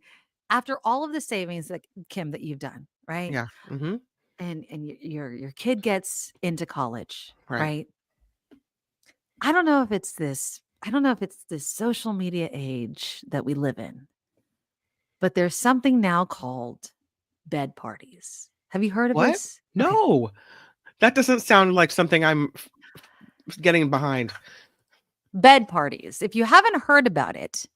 Speaker 1: After all of the savings that Kim that you've done, right?
Speaker 2: Yeah. Mhm.
Speaker 1: And your kid gets into college,
Speaker 2: Right.
Speaker 1: right? I don't know if it's this. I don't know if it's this social media age that we live in, but there's something now called bed parties. Have you heard of
Speaker 2: What?
Speaker 1: this? Okay.
Speaker 2: No. That doesn't sound like something I'm getting behind.
Speaker 1: Bed parties. If you haven't heard about it,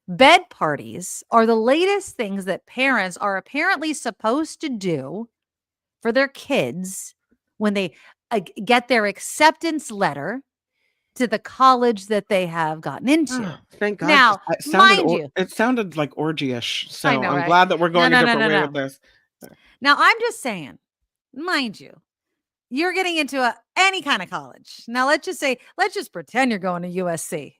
Speaker 1: bed parties are the latest things that parents are apparently supposed to do for their kids when they get their acceptance letter to the college that they have gotten into.
Speaker 2: Oh, thank God.
Speaker 1: Now, mind you,
Speaker 2: It sounded like orgy-ish.
Speaker 1: I
Speaker 2: So
Speaker 1: know,
Speaker 2: I'm
Speaker 1: right?
Speaker 2: glad that we're
Speaker 1: No,
Speaker 2: going a
Speaker 1: no, no,
Speaker 2: different
Speaker 1: no,
Speaker 2: way with
Speaker 1: no.
Speaker 2: this.
Speaker 1: Now, I'm just saying, mind you, you're getting into any kind of college. Now, let's just pretend you're going to USC.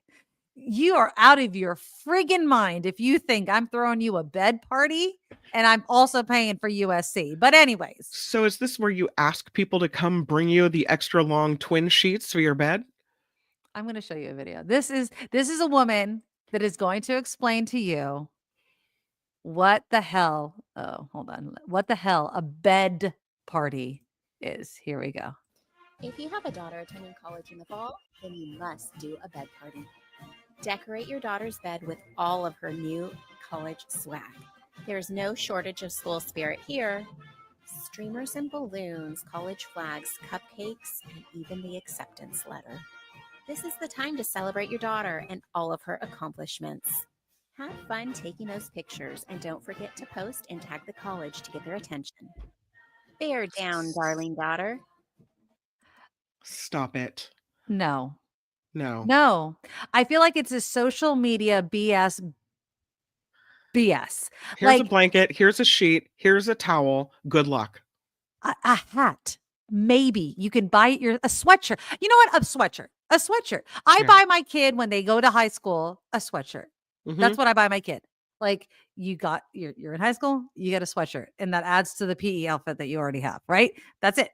Speaker 1: You are out of your friggin' mind if you think I'm throwing you a bed party and I'm also paying for USC. But anyways,
Speaker 2: So is this where you ask people to come bring you the extra long twin sheets for your bed?
Speaker 1: I'm going to show you a video. This is a woman that is going to explain to you what the hell. Oh, hold on. What the hell a bed party is. Here we go.
Speaker 7: If you have a daughter attending college in the fall, then you must do a bed party. Decorate your daughter's bed with all of her new college swag. There's no shortage of school spirit here. streamers and balloons, college flags, cupcakes, and even the acceptance letter. This is the time to celebrate your daughter and all of her accomplishments. Have fun taking those pictures, and don't forget to post and tag the college to get their attention. Bear down, darling daughter.
Speaker 2: Stop it.
Speaker 1: No.
Speaker 2: No.
Speaker 1: No. I feel like it's a social media BS.
Speaker 2: Here's a
Speaker 1: Like
Speaker 2: blanket. Here's a sheet. Here's a towel. Good luck.
Speaker 1: a hat. Maybe you can buy a sweatshirt. You know what? A sweatshirt. A sweatshirt. I
Speaker 2: Yeah.
Speaker 1: buy my kid when they go to high school a sweatshirt.
Speaker 2: Mhm.
Speaker 1: That's what I buy my kid. Like you're in high school, you get a sweatshirt, and that adds to the PE outfit that you already have, right? That's it.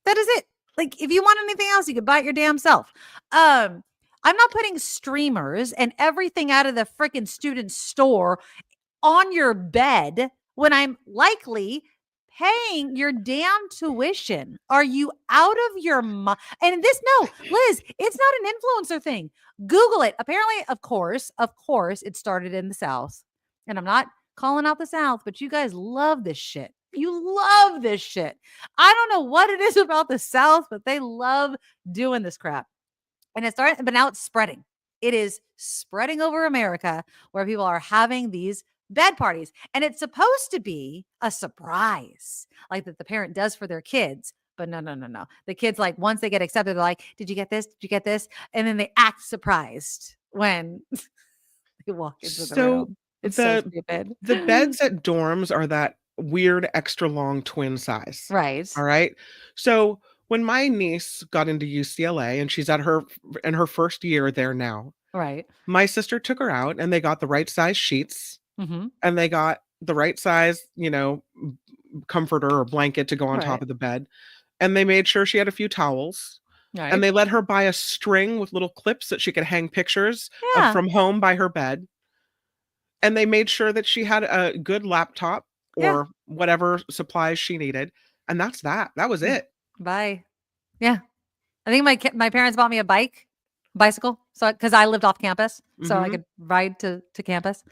Speaker 1: That is it. Like if you want anything else, you can buy it your damn self. I'm not putting streamers and everything out of the freaking student store on your bed when I'm likely paying your damn tuition. Are you out of your mind? And no, Liz, it's not an influencer thing. Google it. Apparently, of course, it started in the South. And I'm not calling out the South, but you guys love this shit. You love this shit. I don't know what it is about the South, but they love doing this crap. And it started, but now it's spreading. It is spreading over America where people are having these bed parties. And it's supposed to be a surprise, like that the parent does for their kids. But no. The kids, like, once they get accepted, they're like, did you get this? Did you get this? And then they act surprised when they walk into the room. It's so stupid.
Speaker 2: The beds at dorms are that weird extra long twin size.
Speaker 1: Right.
Speaker 2: All right. So when my niece got into UCLA and she's in her first year there now,
Speaker 1: Right.
Speaker 2: my sister took her out and they got the right size sheets
Speaker 1: Mm-hmm.
Speaker 2: and they got the right size, comforter or blanket to go on
Speaker 1: Right.
Speaker 2: top of the bed. And they made sure she had a few towels.
Speaker 1: Right.
Speaker 2: And they let her buy a string with little clips that she could hang pictures
Speaker 1: Yeah.
Speaker 2: of from home by her bed. And they made sure that she had a good laptop or whatever supplies she needed. And that's that. That was it.
Speaker 1: Bye. Yeah. I think my parents bought me a bicycle. So, cause I lived off campus, so I
Speaker 2: Mhm.
Speaker 1: could ride to campus.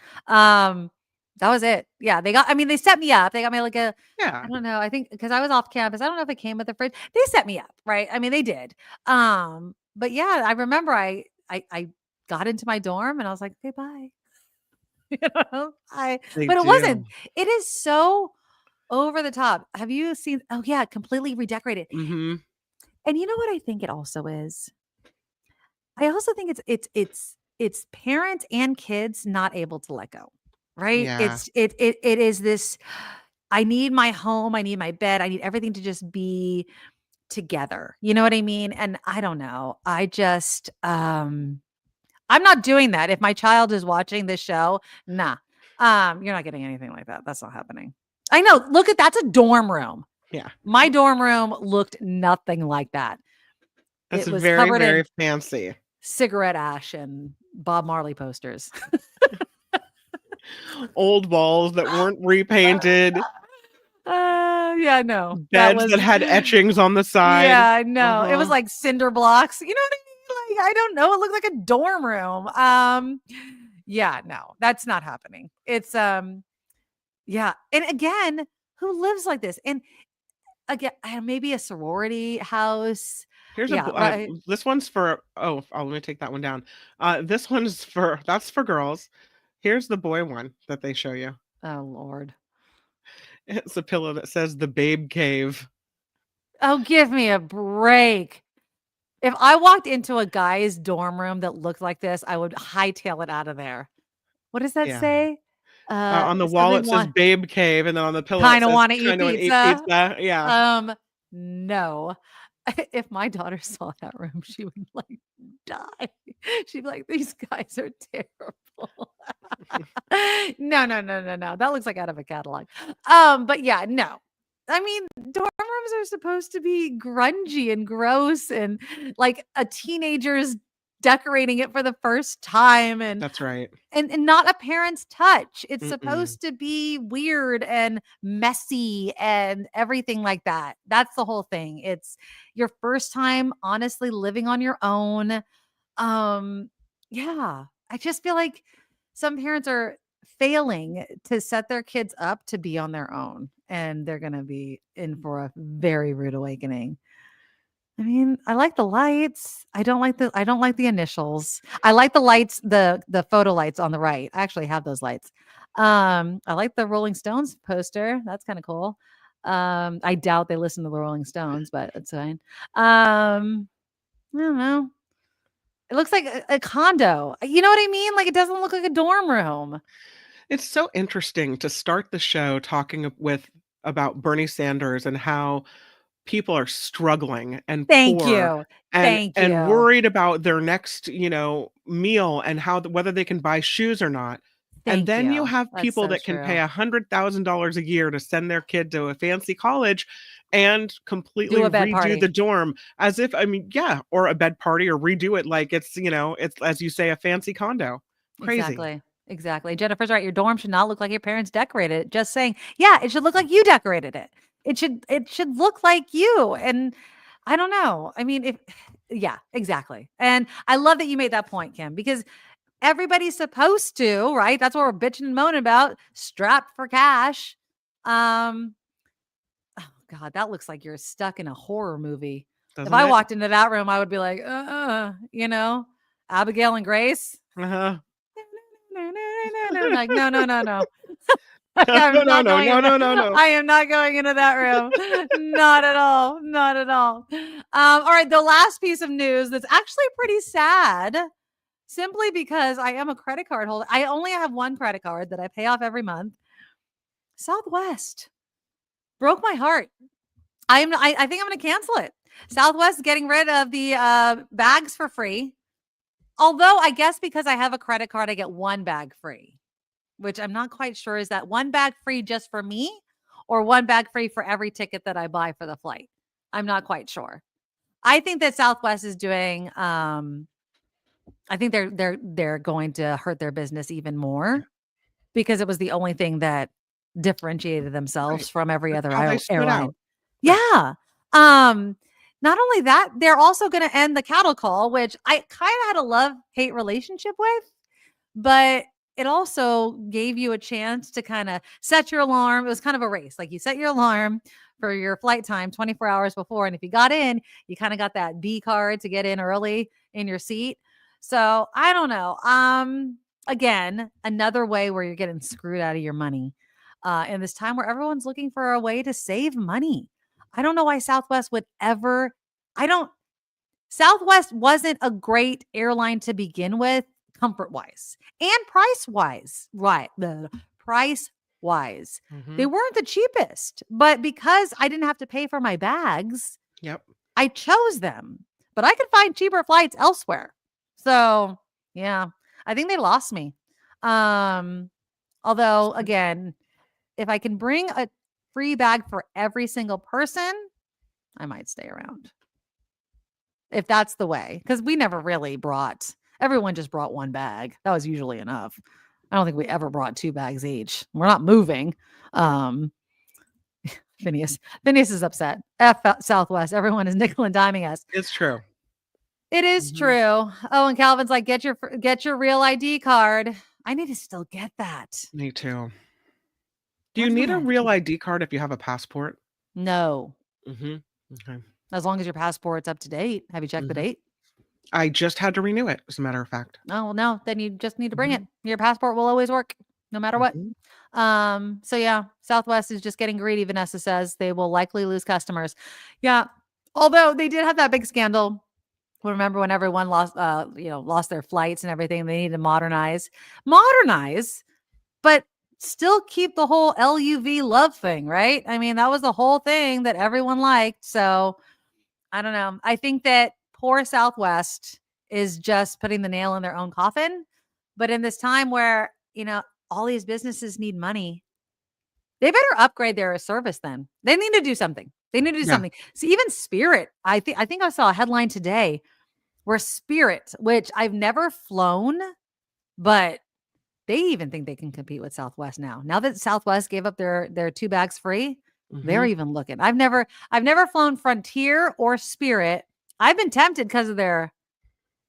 Speaker 1: That was it. Yeah. They set me up. They got me like I
Speaker 2: Yeah.
Speaker 1: don't know. I think cause I was off campus. I don't know if it came with a fridge. They set me up. Right. I mean, they did. But yeah, I remember I got into my dorm and I was like, okay, bye.
Speaker 2: Big
Speaker 1: But it wasn't.
Speaker 2: deal.
Speaker 1: It is so over the top. Have you seen? Oh yeah, completely redecorated.
Speaker 2: Mhm.
Speaker 1: And you know what I think it also is? I also think it's parents and kids not able to let go. Right?
Speaker 2: Yeah.
Speaker 1: It is this. I need my home. I need my bed. I need everything to just be together. You know what I mean? And I don't know. I just I'm not doing that. If my child is watching this show, nah. You're not getting anything like that. That's not happening. I know. Look that's a dorm room.
Speaker 2: Yeah.
Speaker 1: My dorm room looked nothing like that.
Speaker 2: That's
Speaker 1: It was
Speaker 2: very,
Speaker 1: covered
Speaker 2: very
Speaker 1: in
Speaker 2: fancy.
Speaker 1: cigarette ash and Bob Marley posters.
Speaker 2: Old walls that weren't repainted.
Speaker 1: Yeah, no.
Speaker 2: Beds that had etchings on the side.
Speaker 1: Yeah, I know. It was
Speaker 2: Uh-huh.
Speaker 1: like cinder blocks. You know what I mean? Like, I don't know. It looked like a dorm room. Yeah, no, that's not happening. It's yeah. And again, who lives like this? And again, maybe a sorority house.
Speaker 2: Here's
Speaker 1: Yeah,
Speaker 2: a
Speaker 1: right.
Speaker 2: this one's for let me take that one down. This one's that's for girls. Here's the boy one that they show you.
Speaker 1: Oh Lord.
Speaker 2: It's a pillow that says the babe cave.
Speaker 1: Oh, give me a break. If I walked into a guy's dorm room that looked like this, I would hightail it out of there. What does that
Speaker 2: Yeah.
Speaker 1: say?
Speaker 2: On the wall it says babe cave, and then on the pillow it
Speaker 1: Kind of
Speaker 2: says
Speaker 1: want to eat
Speaker 2: "Kinda wanna
Speaker 1: pizza.
Speaker 2: Yeah.
Speaker 1: No. If my daughter saw that room, she would like die. She'd be like, these guys are terrible. No. That looks like out of a catalog. But yeah, no. I mean, dorm rooms are supposed to be grungy and gross and like a teenager's decorating it for the first time and
Speaker 2: That's right.
Speaker 1: and not a parent's touch. It's
Speaker 2: Mm-mm.
Speaker 1: supposed to be weird and messy and everything like that. That's the whole thing. It's your first time honestly living on your own. Yeah. I just feel like some parents are failing to set their kids up to be on their own. and they're going to be in for a very rude awakening. I mean, I like the lights. I don't like the initials. I like the lights, the photo lights on the right. I actually have those lights. I like the Rolling Stones poster. That's kind of cool. I doubt they listen to the Rolling Stones, but it's fine. I don't know. It looks like a condo. You know what I mean? Like, it doesn't look like a dorm room.
Speaker 2: It's so interesting to start the show talking about Bernie Sanders and how people are struggling and
Speaker 1: Thank
Speaker 2: poor
Speaker 1: you.
Speaker 2: and
Speaker 1: Thank you.
Speaker 2: worried about their next, meal and whether they can buy shoes or not. And
Speaker 1: Thank
Speaker 2: then you
Speaker 1: you.
Speaker 2: have
Speaker 1: That's
Speaker 2: people
Speaker 1: so
Speaker 2: that can pay
Speaker 1: true.
Speaker 2: $100,000 a year to send their kid to a fancy college and completely
Speaker 1: Do a bed
Speaker 2: redo
Speaker 1: party.
Speaker 2: the dorm as if, or a bed party, or redo it like it's, it's, as you say, a fancy condo. Crazy.
Speaker 1: Exactly. Jennifer's right. Your dorm should not look like your parents decorated it. Just saying, yeah, it should look like you decorated it. It should look like you. And I don't know. I mean, yeah, exactly. And I love that you made that point, Kim, because everybody's supposed to, right? That's what we're bitching and moaning about. Strapped for cash. Oh God, that looks like you're stuck in a horror movie.
Speaker 2: Doesn't
Speaker 1: If I
Speaker 2: it?
Speaker 1: walked into that room, I would be like, Abigail and Grace.
Speaker 2: Uh-huh.
Speaker 1: Like, no.
Speaker 2: No,
Speaker 1: I'm not
Speaker 2: no.
Speaker 1: I am not going into that room. Not at all. Not at all. All right. The last piece of news that's actually pretty sad, simply because I am a credit card holder. I only have one credit card that I pay off every month. Southwest broke my heart. I think I'm going to cancel it. Southwest is getting rid of the bags for free. Although I guess because I have a credit card, I get one bag free, which I'm not quite sure. Is that one bag free just for me or one bag free for every ticket that I buy for the flight? I'm not quite sure. I think that Southwest is doing, I think they're going to hurt their business even more because it was the only thing that differentiated themselves from every other
Speaker 2: How they stood
Speaker 1: airline.
Speaker 2: out.
Speaker 1: Yeah. Not only that, they're also going to end the cattle call, which I kind of had a love-hate relationship with, but it also gave you a chance to kind of set your alarm. It was kind of a race. Like, you set your alarm for your flight time 24 hours before. And if you got in, you kind of got that B card to get in early in your seat. So I don't know. Again, another way where you're getting screwed out of your money in this time where everyone's looking for a way to save money. I don't know why Southwest would ever, Southwest wasn't a great airline to begin with, comfort wise and price wise, right? The price wise, they weren't the cheapest, but because I didn't have to pay for my bags, I chose them, but I could find cheaper flights elsewhere. So yeah, I think they lost me. Although again, if I can bring a free bag for every single person, I might stay around. If that's the way, because we never really everyone just brought one bag. That was usually enough. I don't think we ever brought two bags each. We're not moving. Phineas is upset. F Southwest. Everyone is nickel and diming us.
Speaker 2: It's true.
Speaker 1: It is true. Oh, and Calvin's like, get your real ID card. I need to still get that.
Speaker 2: Me too. Do you need a real ID card if you have a passport?
Speaker 1: No.
Speaker 2: Okay.
Speaker 1: As long as your passport's up to date. Have you checked the date?
Speaker 2: I just had to renew it, as a matter of fact.
Speaker 1: Oh, well, no. Then you just need to bring it. Your passport will always work, no matter what. So yeah, Southwest is just getting greedy. Vanessa says they will likely lose customers. Yeah. Although they did have that big scandal. Remember when everyone lost their flights and everything? They need to modernize, but still keep the whole LUV love thing, right? I mean, that was the whole thing that everyone liked. So I don't know. I think that poor Southwest is just putting the nail in their own coffin. But in this time where, all these businesses need money, they better upgrade their service then. They need to do something. Something. See, even Spirit, I think I saw a headline today where Spirit, which I've never flown, but they even think they can compete with Southwest now. Now that Southwest gave up their two bags free, they're even looking. I've never flown Frontier or Spirit. I've been tempted because of their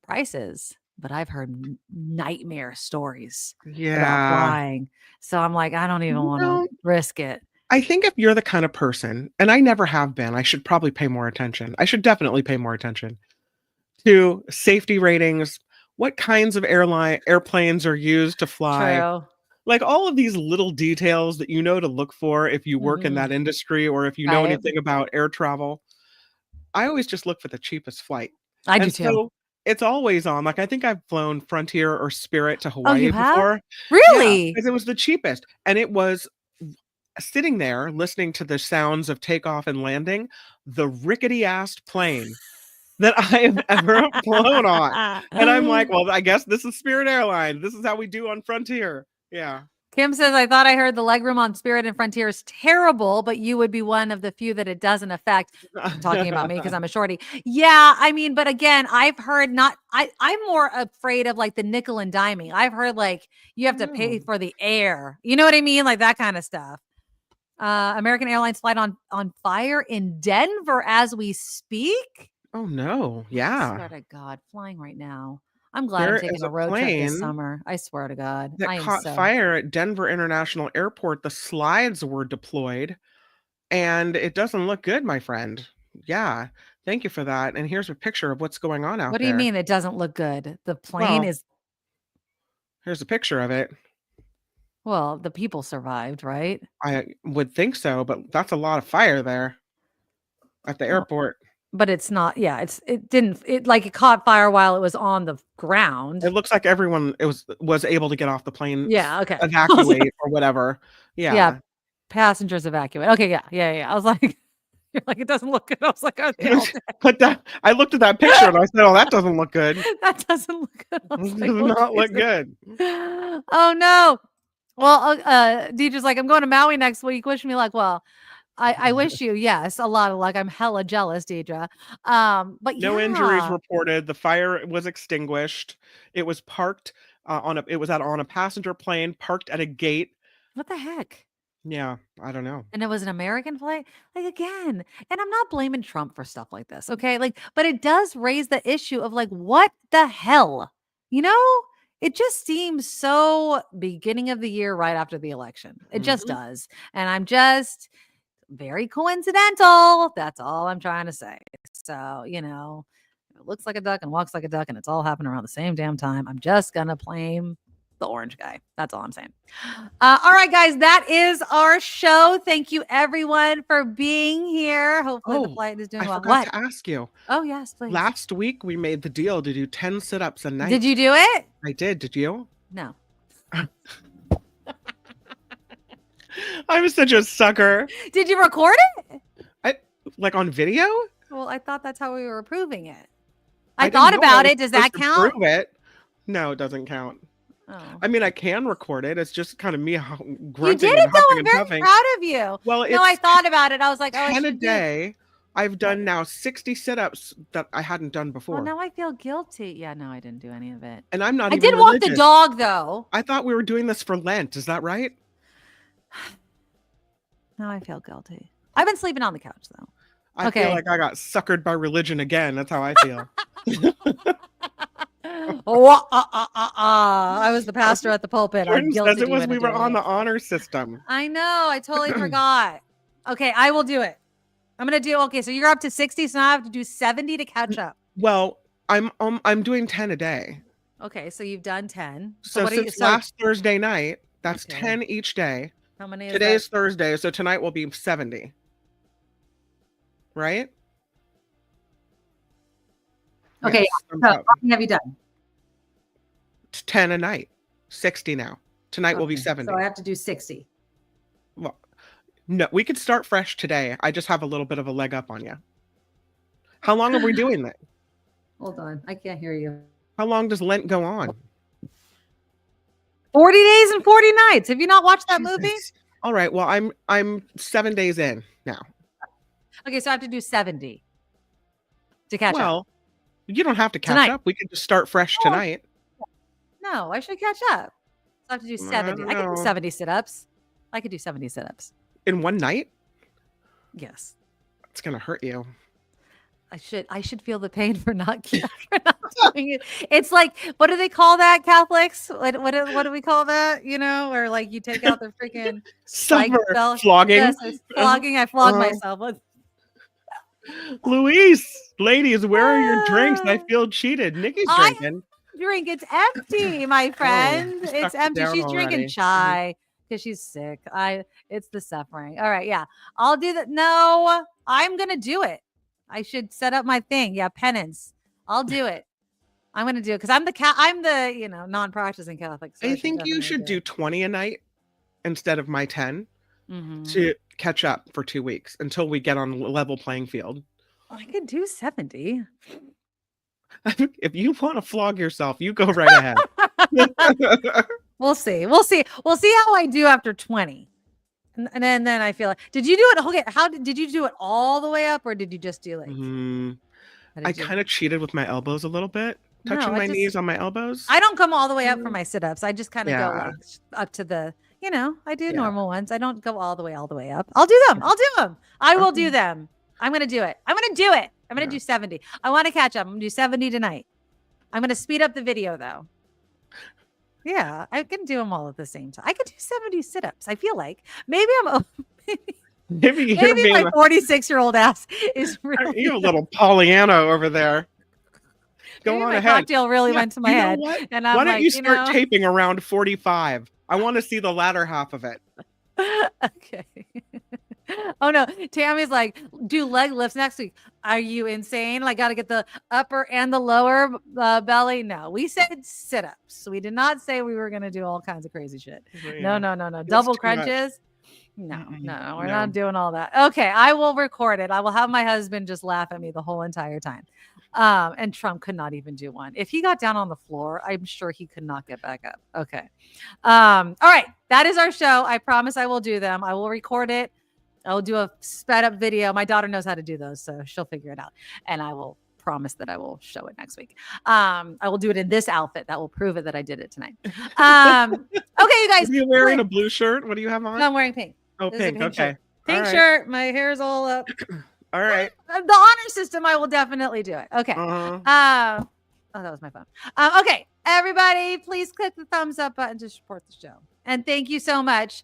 Speaker 1: prices, but I've heard nightmare stories about flying. So I'm like, I don't even want to risk it.
Speaker 2: I think if you're the kind of person, and I never have been, I should probably pay more attention. I should definitely pay more attention to safety ratings, what kinds of airplanes are used to fly,
Speaker 1: True.
Speaker 2: like all of these little details that you know to look for if you work in that industry or if you know
Speaker 1: Right.
Speaker 2: anything about air travel. I always just look for the cheapest flight.
Speaker 1: I do
Speaker 2: And
Speaker 1: too.
Speaker 2: so it's always on. Like I think I've flown Frontier or Spirit to
Speaker 1: Oh, you
Speaker 2: Hawaii
Speaker 1: have?
Speaker 2: before. Yeah,
Speaker 1: Really?
Speaker 2: because it was the cheapest. And it was sitting there listening to the sounds of takeoff and landing, the rickety-assed plane that I have ever flown on. And I'm like, well, I guess this is Spirit Airlines. This is how we do on Frontier. Yeah.
Speaker 1: Kim says, I thought I heard the legroom on Spirit and Frontier is terrible, but you would be one of the few that it doesn't affect. Talking about me because I'm a shorty. Yeah, I mean, but again, I've heard I'm more afraid of like the nickel and diming. I've heard like you have to pay for the air. You know what I mean? Like that kind of stuff. American Airlines flight on fire in Denver as we speak.
Speaker 2: Oh no.
Speaker 1: I
Speaker 2: Yeah.
Speaker 1: swear to God, flying right now. I'm glad
Speaker 2: There
Speaker 1: I'm taking
Speaker 2: is
Speaker 1: a
Speaker 2: a
Speaker 1: road trip this
Speaker 2: plane
Speaker 1: summer. I swear to God.
Speaker 2: that
Speaker 1: I am
Speaker 2: caught
Speaker 1: so
Speaker 2: fire at Denver International Airport. The slides were deployed and it doesn't look good, my friend. Yeah. Thank you for that. And here's a picture of what's going on out
Speaker 1: What do you
Speaker 2: there.
Speaker 1: mean it doesn't look good? The plane
Speaker 2: Well,
Speaker 1: is
Speaker 2: here's a picture of it.
Speaker 1: well, the people survived, right?
Speaker 2: I would think so, but that's a lot of fire there at the
Speaker 1: Well,
Speaker 2: airport.
Speaker 1: but it's not. Yeah, it caught fire while it was on the ground.
Speaker 2: It looks like everyone was able to get off the plane,
Speaker 1: Yeah, okay.
Speaker 2: evacuate or whatever.
Speaker 1: Yeah,
Speaker 2: Yeah.
Speaker 1: passengers evacuate. Okay, yeah. I was like, you're like, it doesn't look good. I was like, are they all dead?
Speaker 2: But I looked at that picture and I said, "Oh, that doesn't look good.
Speaker 1: That doesn't look good. I was
Speaker 2: It
Speaker 1: like,
Speaker 2: does
Speaker 1: well,
Speaker 2: not look
Speaker 1: Jesus.
Speaker 2: good."
Speaker 1: Oh no. Well, Deidre's like, I'm going to Maui next week. Wish me luck. Well, I wish you, yes, a lot of luck. I'm hella jealous, Deidre. But
Speaker 2: No injuries
Speaker 1: yeah,
Speaker 2: reported. The fire was extinguished. It was parked on a passenger plane parked at a gate.
Speaker 1: what the heck?
Speaker 2: Yeah, I don't know.
Speaker 1: And it was an American flight. Like again, and I'm not blaming Trump for stuff like this, okay? Like, but it does raise the issue of like, what the hell? You know, it just seems so beginning of the year, right after the election. It just
Speaker 2: Mhm.
Speaker 1: does. And I'm just very coincidental. That's all I'm trying to say. So, you know, it looks like a duck and walks like a duck, and it's all happening around the same damn time. I'm just gonna blame the orange guy. That's all I'm saying. All right, guys, that is our show. Thank you, everyone, for being here. Hopefully, the
Speaker 2: Oh,
Speaker 1: flight is doing
Speaker 2: I
Speaker 1: well.
Speaker 2: forgot
Speaker 1: What?
Speaker 2: to ask you.
Speaker 1: Oh, yes, please.
Speaker 2: Last week we made the deal to do 10 sit-ups a night.
Speaker 1: Did you do it?
Speaker 2: I did. Did you?
Speaker 1: No.
Speaker 2: I'm such a sucker.
Speaker 1: Did you record it?
Speaker 2: Like on video?
Speaker 1: Well, I thought that's how we were approving it.
Speaker 2: I
Speaker 1: I
Speaker 2: didn't
Speaker 1: thought
Speaker 2: know I
Speaker 1: about
Speaker 2: was
Speaker 1: it. Does that
Speaker 2: supposed to
Speaker 1: count?
Speaker 2: prove it. No, it doesn't count.
Speaker 1: Oh.
Speaker 2: I mean, I can record it. It's just kind of me
Speaker 1: You
Speaker 2: grunting
Speaker 1: did
Speaker 2: and
Speaker 1: it though.
Speaker 2: huffing
Speaker 1: I'm
Speaker 2: and
Speaker 1: very
Speaker 2: puffing.
Speaker 1: proud of you.
Speaker 2: Well,
Speaker 1: No, I
Speaker 2: it's
Speaker 1: thought about it. I was like, oh, I
Speaker 2: 10 a
Speaker 1: should do it.
Speaker 2: day. I've done now 60 sit-ups that I hadn't done
Speaker 1: Well,
Speaker 2: before.
Speaker 1: now I feel guilty. Yeah, no, I didn't do any of it.
Speaker 2: And I'm not
Speaker 1: I
Speaker 2: even
Speaker 1: did walk the
Speaker 2: religious.
Speaker 1: dog though.
Speaker 2: I thought we were doing this for Lent. Is that right?
Speaker 1: Now I feel guilty. I've been sleeping on the couch though.
Speaker 2: I feel
Speaker 1: Okay.
Speaker 2: like I got suckered by religion again. That's how I feel.
Speaker 1: I was the pastor at the pulpit. I
Speaker 2: Jordan
Speaker 1: guilted
Speaker 2: says it
Speaker 1: you
Speaker 2: was
Speaker 1: into
Speaker 2: we were
Speaker 1: doing
Speaker 2: on
Speaker 1: it.
Speaker 2: the honor system.
Speaker 1: I know. I totally forgot. Okay, I will do it. I'm gonna do. Okay, so you're up to 60, so now I have to do 70 to catch up.
Speaker 2: Well, I'm doing 10 a day.
Speaker 1: Okay, so you've done 10.
Speaker 2: So
Speaker 1: what are you?
Speaker 2: since
Speaker 1: So
Speaker 2: last Thursday night, that's
Speaker 1: Okay.
Speaker 2: 10 each day.
Speaker 1: how many? Is
Speaker 2: Today's
Speaker 1: that?
Speaker 2: Thursday, so tonight will be 70. Right?
Speaker 1: Okay,
Speaker 2: Yes,
Speaker 1: So
Speaker 2: I'm
Speaker 1: how many have you done?
Speaker 2: 10 a night. 60 now. Tonight will be
Speaker 1: Okay,
Speaker 2: 70.
Speaker 1: So I have to do 60.
Speaker 2: Well, no, we could start fresh today. I just have a little bit of a leg up on you. How long are we doing that?
Speaker 1: Hold on, I can't hear you.
Speaker 2: How long does Lent go on?
Speaker 1: 40 days and 40 nights. Have you not watched that movie?
Speaker 2: Jesus. All right. Well, I'm 7 days in now.
Speaker 1: Okay, so I have to do 70 to catch up.
Speaker 2: Well, you don't have to catch
Speaker 1: Tonight.
Speaker 2: up. We can just start fresh
Speaker 1: Oh.
Speaker 2: tonight.
Speaker 1: No, I should catch up. So I have to do 70. I can do
Speaker 2: No.
Speaker 1: 70 sit-ups. I could do 70 sit-ups.
Speaker 2: In one night?
Speaker 1: Yes.
Speaker 2: It's gonna hurt you.
Speaker 1: I should feel the pain for not doing it. It's like, what do they call that, Catholics? What do we call that? You know, or like you take out the freaking
Speaker 2: flogging.
Speaker 1: Yes, it's flogging. I flog myself.
Speaker 2: Luis, ladies, where are your drinks? I feel cheated. Nikki's drinking.
Speaker 1: Drink, it's empty, my friend. It's empty. She's drinking chai because she's sick. It's the suffering. All right, yeah, I'll do that. No, I'm gonna do it. I should set up my thing. Yeah, penance. I'll do it. I'm gonna do it because I'm the non-practicing Catholic. So
Speaker 2: I think you should do 20 a night instead of my 10 to catch up for 2 weeks until we get on level playing field.
Speaker 1: I could do 70.
Speaker 2: If you want to flog yourself, you go right ahead.
Speaker 1: We'll see. We'll see how I do after 20. And then I feel like, did you do it? Okay, did you do it all the way up, or did you just do like?
Speaker 2: I kind of cheated with my elbows a little bit, touching my knees on my elbows.
Speaker 1: I don't come all the way up for my sit-ups. I just kind of go like up to the, I do normal ones. I don't go all the way up. I'll do them. I will do them. I'm gonna do it. I'm gonna do 70. I want to catch up. I'm gonna do 70 tonight. I'm gonna speed up the video though. Yeah, I can do them all at the same time. I could do 70 sit-ups. I feel like maybe maybe my 46-year-old ass is really.
Speaker 2: You're a little Pollyanna over there. Go on ahead.
Speaker 1: Cocktail really went to my head, and I'm
Speaker 2: why don't you start taping around 45? I want to see the latter half of it.
Speaker 1: Okay. Oh no, Tammy's like, do leg lifts next week. Are you insane? Like, got to get the upper and the lower belly. No, we said sit-ups. We did not say we were going to do all kinds of crazy shit. No. Double crunches. No, we're not doing all that. Okay, I will record it. I will have my husband just laugh at me the whole entire time. And Trump could not even do one. If he got down on the floor, I'm sure he could not get back up. Okay. All right. That is our show. I promise I will do them. I will record it. I'll do a sped up video. My daughter knows how to do those, so she'll figure it out. And I will promise that I will show it next week. I will do it in this outfit. That will prove it that I did it tonight. Okay, you guys.
Speaker 2: Are you wearing a blue shirt? What do you have on?
Speaker 1: No, I'm wearing pink.
Speaker 2: Oh, pink. Okay.
Speaker 1: Shirt. Pink shirt. My hair's all up.
Speaker 2: All right.
Speaker 1: The honor system, I will definitely do it. Okay. Oh, that was my phone. Okay, everybody, please click the thumbs up button to support the show. And thank you so much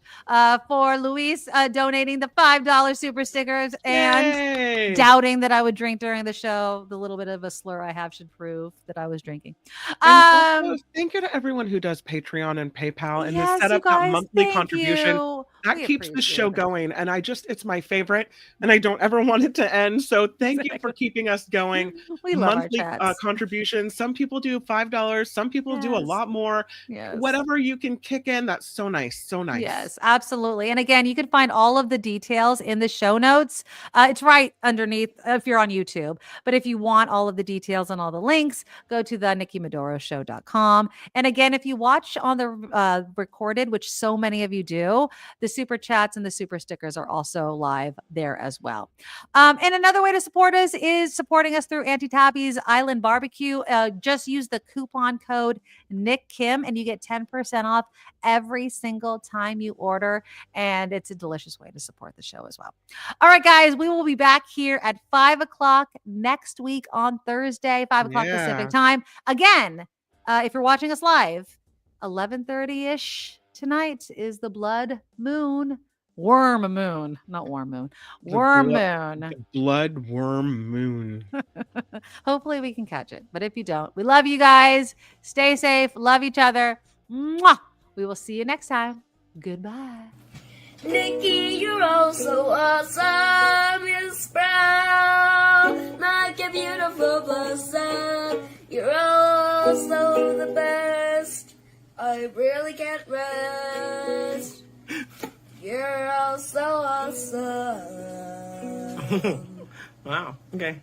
Speaker 1: for Luis donating the $5 super stickers and doubting that I would drink during the show. The little bit of a slur I have should prove that I was drinking.
Speaker 2: Thank you to everyone who does Patreon and PayPal and has set up that monthly contribution. That keeps the show going. And it's my favorite. And I don't ever want it to end. So thank you for keeping us going.
Speaker 1: We love
Speaker 2: monthly contributions. Some people do $5. Some people do a lot more.
Speaker 1: Yes.
Speaker 2: Whatever you can kick in, that's so nice. So nice.
Speaker 1: Yes, absolutely. And again, you can find all of the details in the show notes. It's right underneath if you're on YouTube. But if you want all of the details and all the links, go to the NikkiMadoroShow.com. And again, if you watch on the recorded, which so many of you do, the super chats and the super stickers are also live there as well. And another way to support us is supporting us through Auntie Tabby's Island Barbecue. Just use the coupon code NickKim and you get 10% off every single time you order. And it's a delicious way to support the show as well. All right, guys, we will be back here at 5 o'clock next week on Thursday, 5 o'clock Pacific time. Again, if you're watching us live, 11:30-ish tonight is the blood moon. Worm moon, not warm moon. Worm moon.
Speaker 2: Blood worm moon.
Speaker 1: Hopefully we can catch it. But if you don't, we love you guys. Stay safe. Love each other. Mwah! We will see you next time. Goodbye.
Speaker 8: Nikki, you're all so awesome. You're sprout like a beautiful blossom. You're also the best. I really can't rest. You're all so awesome.
Speaker 2: Wow. Okay.